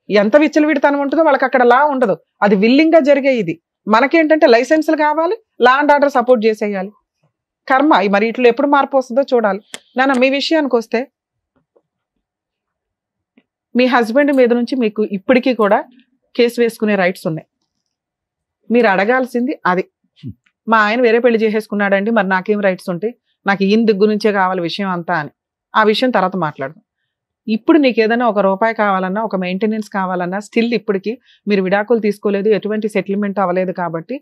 ఎంత విచ్చలవిడితనం ఉంటుందో వాళ్ళకి అక్కడ లా ఉండదు. అది విల్లింగ్ గా జరిగే. ఇది మనకేంటంటే లైసెన్సులు కావాలి, లా అండ్ ఆర్డర్ సపోర్ట్ చేసేయాలి. కర్మ మరి ఇట్లా ఎప్పుడు మార్పు వస్తుందో చూడాలి. నాన్న మీ విషయానికి వస్తే, మీ హస్బెండ్ మీద నుంచి మీకు ఇప్పటికీ కూడా కేసు వేసుకునే రైట్స్ ఉన్నాయి. మీరు అడగాల్సింది అది. మా ఆయన వేరే పెళ్లి చేసేసుకున్నాడండి, మరి నాకేం రైట్స్ ఉంటాయి, నాకు ఈయన దగ్గర నుంచే కావాలి విషయం అంతా అని. ఆ విషయం తర్వాత మాట్లాడదాం. ఇప్పుడు నీకు ఏదైనా ₹1 కావాలన్నా, ఒక మెయింటెనెన్స్ కావాలన్నా, స్టిల్ ఇప్పటికి మీరు విడాకులు తీసుకోలేదు, ఎటువంటి సెటిల్మెంట్ అవ్వలేదు కాబట్టి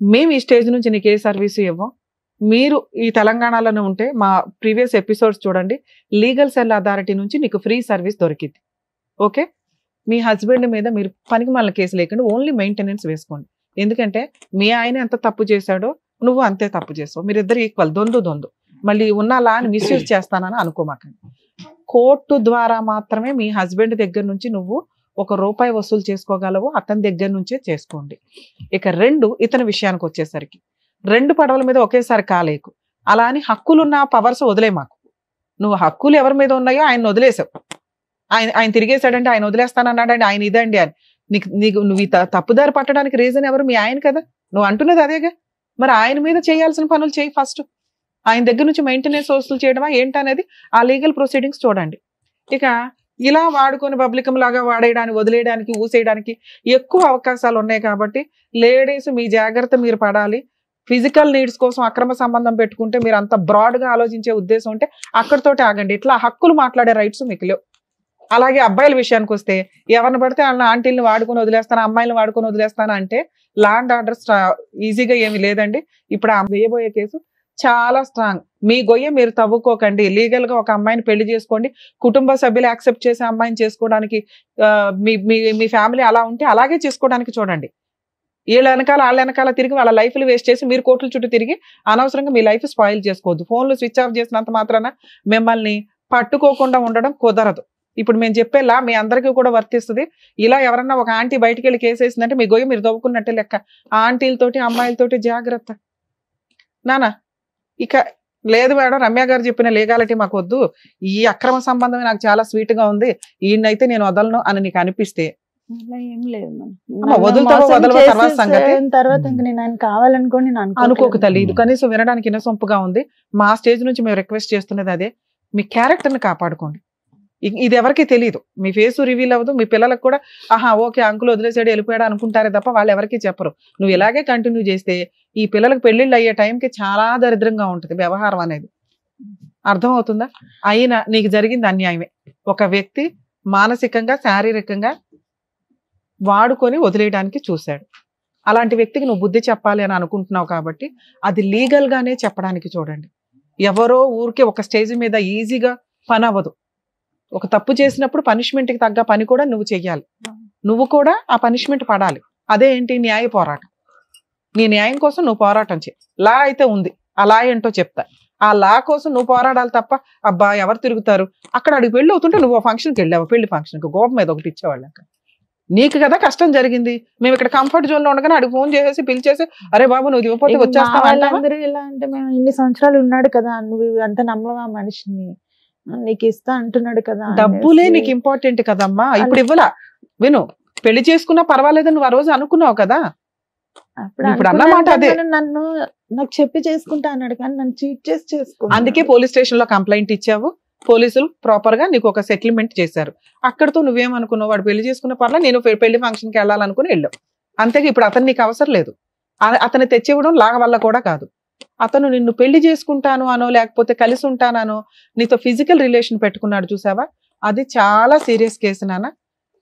మేము ఈ స్టేజ్ నుంచి నీకు ఏ సర్వీసు ఇవ్వం. మీరు ఈ తెలంగాణలోనే ఉంటే మా ప్రీవియస్ ఎపిసోడ్స్ చూడండి, లీగల్ సెల్ అథారిటీ నుంచి నీకు ఫ్రీ సర్వీస్ దొరికింది. ఓకే, మీ హస్బెండ్ మీద మీరు పనికి మళ్ళీ కేసు లేకుండా ఓన్లీ మెయింటెనెన్స్ వేసుకోండి. ఎందుకంటే మీ ఆయన ఎంత తప్పు చేశాడో నువ్వు అంతే తప్పు చేసావు. మీరిద్దరు ఈక్వల్, దొందు. మళ్ళీ ఉన్న లాని మిస్యూజ్ చేస్తానని అనుకోమాకండి. కోర్టు ద్వారా మాత్రమే మీ హస్బెండ్ దగ్గర నుంచి నువ్వు ₹1 వసూలు చేసుకోగలవు, అతని దగ్గర నుంచే చేసుకోండి. ఇక 2, ఇతని విషయానికి వచ్చేసరికి 2 పడవల మీద ఒకేసారి కాలేకు. అలా అని హక్కులున్న పవర్స్ వదిలే మాకు. నువ్వు హక్కులు ఎవరి మీద ఉన్నాయో ఆయన వదిలేసావు. ఆయన తిరిగేశాడంటే ఆయన వదిలేస్తానన్నాడండి, ఆయన ఇదండి అని. నువ్వు ఈ తప్పుదారి పట్టడానికి రీజన్ ఎవరు? మీ ఆయన కదా. నువ్వు అంటున్నది అదేగా. మరి ఆయన మీద చేయాల్సిన పనులు చేయి ఫస్ట్. ఆయన దగ్గర నుంచి మెయింటెనెన్స్ వసూలు చేయడమా ఏంటనేది ఆ లీగల్ ప్రొసీడింగ్స్ చూడండి. ఇక ఇలా వాడుకొని పబ్లికం లాగా వాడేయడానికి, వదిలేయడానికి, ఊసేయడానికి ఎక్కువ అవకాశాలు ఉన్నాయి. కాబట్టి లేడీస్ మీ జాగ్రత్త మీరు పడాలి. ఫిజికల్ నీడ్స్ కోసం అక్రమ సంబంధం పెట్టుకుంటే మీరు అంత బ్రాడ్ గా ఆలోచించే ఉద్దేశం ఉంటే అక్కడితోటి ఆగండి. ఇట్లా హక్కులు మాట్లాడే రైట్స్ మీకు లేవు. అలాగే అబ్బాయిల విషయానికి వస్తే ఎవరిని పడితే వాళ్ళ ఆంటీలను వాడుకొని వదిలేస్తాను, అమ్మాయిలను వాడుకొని వదిలేస్తాను అంటే లా అండ్ ఆర్డర్ ఈజీగా ఏమి లేదండి. ఇప్పుడు ఆ వేయబోయే కేసు చాలా స్ట్రాంగ్. మీ గొయ్య మీరు తవ్వుకోకండి. లీగల్ గా ఒక అమ్మాయిని పెళ్లి చేసుకోండి. కుటుంబ సభ్యులు యాక్సెప్ట్ చేసే అమ్మాయిని చేసుకోవడానికి మీ ఫ్యామిలీ అలా ఉంటే అలాగే చేసుకోవడానికి చూడండి. వాళ్ళ వెనకాల తిరిగి వాళ్ళ లైఫ్లు వేస్ట్ చేసి మీరు కోర్టుల చుట్టూ తిరిగి అనవసరంగా మీ లైఫ్ స్పాయిల్ చేసుకోవద్దు. ఫోన్లు స్విచ్ ఆఫ్ చేసినంత మాత్రాన మిమ్మల్ని పట్టుకోకుండా ఉండడం కుదరదు. ఇప్పుడు మేము చెప్పేలా మీ అందరికీ కూడా వర్తిస్తుంది. ఇలా ఎవరన్నా ఒక ఆంటీ బయటికి వెళ్ళి కేసు వేసిందంటే మీ గొయ్యి మీరు తవ్వుకున్నట్టే లెక్క. ఆ ఆంటీలతోటి అమ్మాయిలతోటి జాగ్రత్త నానా. ఇక లేదు మేడం, రమ్య గారు చెప్పిన లీగాలిటీ మాకు వద్దు, ఈ అక్రమ సంబంధమే నాకు చాలా స్వీట్ గా ఉంది, ఈయనైతే నేను వదలను అని నీకు అనిపిస్తే
ఏం లేదు తర్వాత నేను ఆయన కావాలనుకోని
అనుకోక తల్లి. ఇది కనీసం వినడానికి ఇనసొంపుగా ఉంది. మా స్టేజ్ నుంచి మేము రిక్వెస్ట్ చేస్తున్నది అదే, మీ క్యారెక్టర్ ని కాపాడుకోండి. ఇది ఎవరికి తెలియదు, మీ ఫేస్ రివీల్ అవ్వదు. మీ పిల్లలకు కూడా ఆహా ఓకే అంకుల్ వదిలేసాడు వెళ్ళిపోయాడు అనుకుంటారే తప్ప వాళ్ళు ఎవరికి చెప్పరు. నువ్వు ఇలాగే కంటిన్యూ చేస్తే ఈ పిల్లలకు పెళ్లిళ్ళు అయ్యే టైంకి చాలా దరిద్రంగా ఉంటుంది వ్యవహారం అనేది. అర్థమవుతుందా? అయినా నీకు జరిగింది అన్యాయమే. ఒక వ్యక్తి మానసికంగా శారీరకంగా వాడుకొని వదిలేయడానికి చూశాడు. అలాంటి వ్యక్తికి నువ్వు బుద్ధి చెప్పాలి అని అనుకుంటున్నావు కాబట్టి అది లీగల్ గానే చెప్పడానికి చూడండి. ఎవరో ఊరికే ఒక స్టేజ్ మీద ఈజీగా పని అవ్వదు. ఒక తప్పు చేసినప్పుడు పనిష్మెంట్కి తగ్గ పని కూడా నువ్వు చెయ్యాలి. నువ్వు కూడా ఆ పనిష్మెంట్ పడాలి. అదే ఏంటి? న్యాయ పోరాటం. నీ న్యాయం కోసం నువ్వు పోరాటం చేయి. లా అయితే ఉంది, ఆ లా ఏంటో చెప్తా. ఆ లా కోసం నువ్వు పోరాడాలి తప్ప అబ్బా ఎవరు తిరుగుతారు అక్కడ అడిగి పెళ్ళి అవుతుంటే నువ్వు ఫంక్షన్కి వెళ్ళావు, పెళ్లి ఫంక్షన్కి గోపం మీద ఒకటి ఇచ్చేవాళ్ళు. నీకు కదా కష్టం జరిగింది. మేము ఇక్కడ కంఫర్ట్ జోన్ లో ఉండగానే అడిగి ఫోన్ చేసేసి పిలిచేసి అరే బాబు నువ్వు ఇవ్వకపోతే వచ్చేస్తావు.
వాళ్ళందరూ ఎలా అంటే మేము ఇన్ని సంవత్సరాలు ఉన్నాడు కదా, నువ్వు అంత నమ్మవా మనిషిని, నీకు ఇస్తా అంటున్నాడు కదా.
డబ్బులే నీకు ఇంపార్టెంట్ కదమ్మా. ఇప్పుడు ఇవ్వలా, విను, పెళ్లి చేసుకున్నా పర్వాలేదు నువ్వు ఆ రోజు అనుకున్నావు కదా. ఇప్పుడు అన్నమాట అదే,
నన్ను నాకు చెప్పి చేసుకుంటా అన్నాడు కానీ నన్ను చీట్ చేసి చేసుకుంటా.
అందుకే పోలీస్ స్టేషన్ లో కంప్లైంట్ ఇచ్చావు. పోలీసులు ప్రాపర్ గా నీకు ఒక సెటిల్మెంట్ చేశారు. అక్కడతో నువ్వేమనుకున్నావు, వాడు పెళ్లి చేసుకున్న పర్లా నేను పెళ్లి ఫంక్షన్ కి వెళ్ళాలనుకుని వెళ్ళావు. అంతేగా ఇప్పుడు అతను నీకు అవసరం లేదు. అతను తెచ్చివ్వడం లాగ వల్ల కూడా కాదు. అతను నిన్ను పెళ్లి చేసుకుంటాను అనో లేకపోతే కలిసి ఉంటానో నీతో ఫిజికల్ రిలేషన్ పెట్టుకున్నాడు చూసావా, అది చాలా సీరియస్ కేసు నాన్న.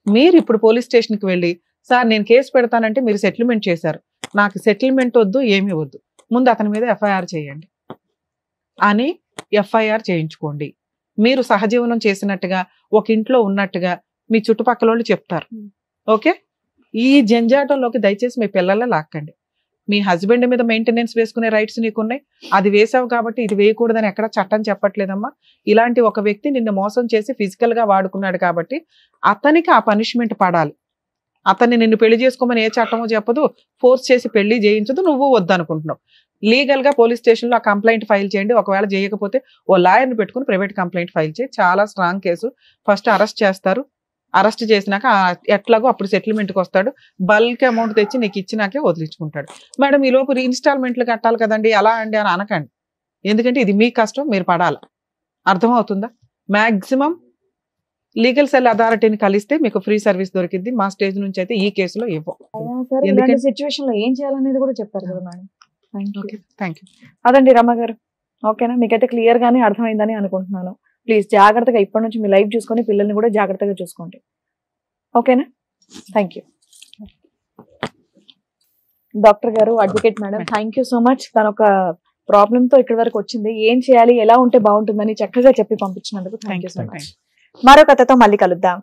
మీరు ఇప్పుడు పోలీస్ స్టేషన్ కి వెళ్ళి సార్ నేను కేసు పెడతానంటే మీరు సెటిల్మెంట్ చేశారు, నాకు సెటిల్మెంట్ వద్దు ఏమీ వద్దు, ముందు అతని మీద ఎఫ్ఐఆర్ చేయండి అని ఎఫ్ఐఆర్ చేయించుకోండి. మీరు సహజీవనం చేసినట్టుగా ఒక ఇంట్లో ఉన్నట్టుగా మీ చుట్టుపక్కల వాళ్ళు చెప్తారు. ఓకే, ఈ జంజాటంలోకి దయచేసి మీ పిల్లలే లాక్కండి. మీ హస్బెండ్ మీద మెయింటెనెన్స్ వేసుకునే రైట్స్ నీకున్నాయి, అది వేసావు కాబట్టి ఇది వేయకూడదని ఎక్కడ చట్టం చెప్పట్లేదమ్మా. ఇలాంటి ఒక వ్యక్తి నిన్ను మోసం చేసి ఫిజికల్ గా వాడుకున్నాడు కాబట్టి అతనికి ఆ పనిష్మెంట్ పడాలి. అతన్ని నిన్ను పెళ్లి చేసుకోమని ఏ చట్టమో చెప్పదు, ఫోర్స్ చేసి పెళ్లి చేయించదు, నువ్వు వద్దనుకుంటున్నావు. లీగల్ గా పోలీస్ స్టేషన్ లో ఆ కంప్లైంట్ ఫైల్ చేయండి. ఒకవేళ చేయకపోతే ఓ లాయర్ని పెట్టుకుని ప్రైవేట్ కంప్లైంట్ ఫైల్ చేయి. చాలా స్ట్రాంగ్ కేసు. ఫస్ట్ అరెస్ట్ చేస్తారు, అరెస్ట్ చేసినాక ఎట్లాగో అప్పుడు సెటిల్మెంట్కి వస్తాడు. బల్క్ అమౌంట్ తెచ్చి నీకు ఇచ్చినాకే వదిలించుకుంటాడు. మేడం ఈ లోపు ఇన్స్టాల్మెంట్లు కట్టాలి కదండి అలా అండి అని అనకండి. ఎందుకంటే ఇది మీ కష్టం, మీరు పడాలి. అర్థమవుతుందా? మ్యాక్సిమం లీగల్ సెల్ అథారిటీని కలిస్తే మీకు ఫ్రీ సర్వీస్ దొరికింది. మా స్టేజ్ నుంచి అయితే ఈ కేసులో ఇవ్వం.
సిచ్యువేషన్ లో ఏం చేయాలనేది కూడా చెప్పారు కదా మేడం.
Thank you.
అదండి రమ్య గారు, ఓకేనా? మీకైతే క్లియర్ గానే అర్థమైందని అనుకుంటున్నాను. ప్లీజ్ జాగ్రత్తగా ఇప్పటి నుంచి మీ లైఫ్ చూసుకొని పిల్లల్ని కూడా జాగ్రత్తగా చూసుకోండి. ఓకేనా? Thank you. డాక్టర్ గారు, advocate madam, thank you so much. తన ఒక ప్రాబ్లమ్ తో ఇక్కడి వరకు వచ్చింది. ఏం చేయాలి, ఎలా ఉంటే బాగుంటుందని చక్కగా చెప్పి పంపించినందుకు థ్యాంక్ యూ సో మచ్. మరో కథతో మళ్ళీ కలుద్దాం.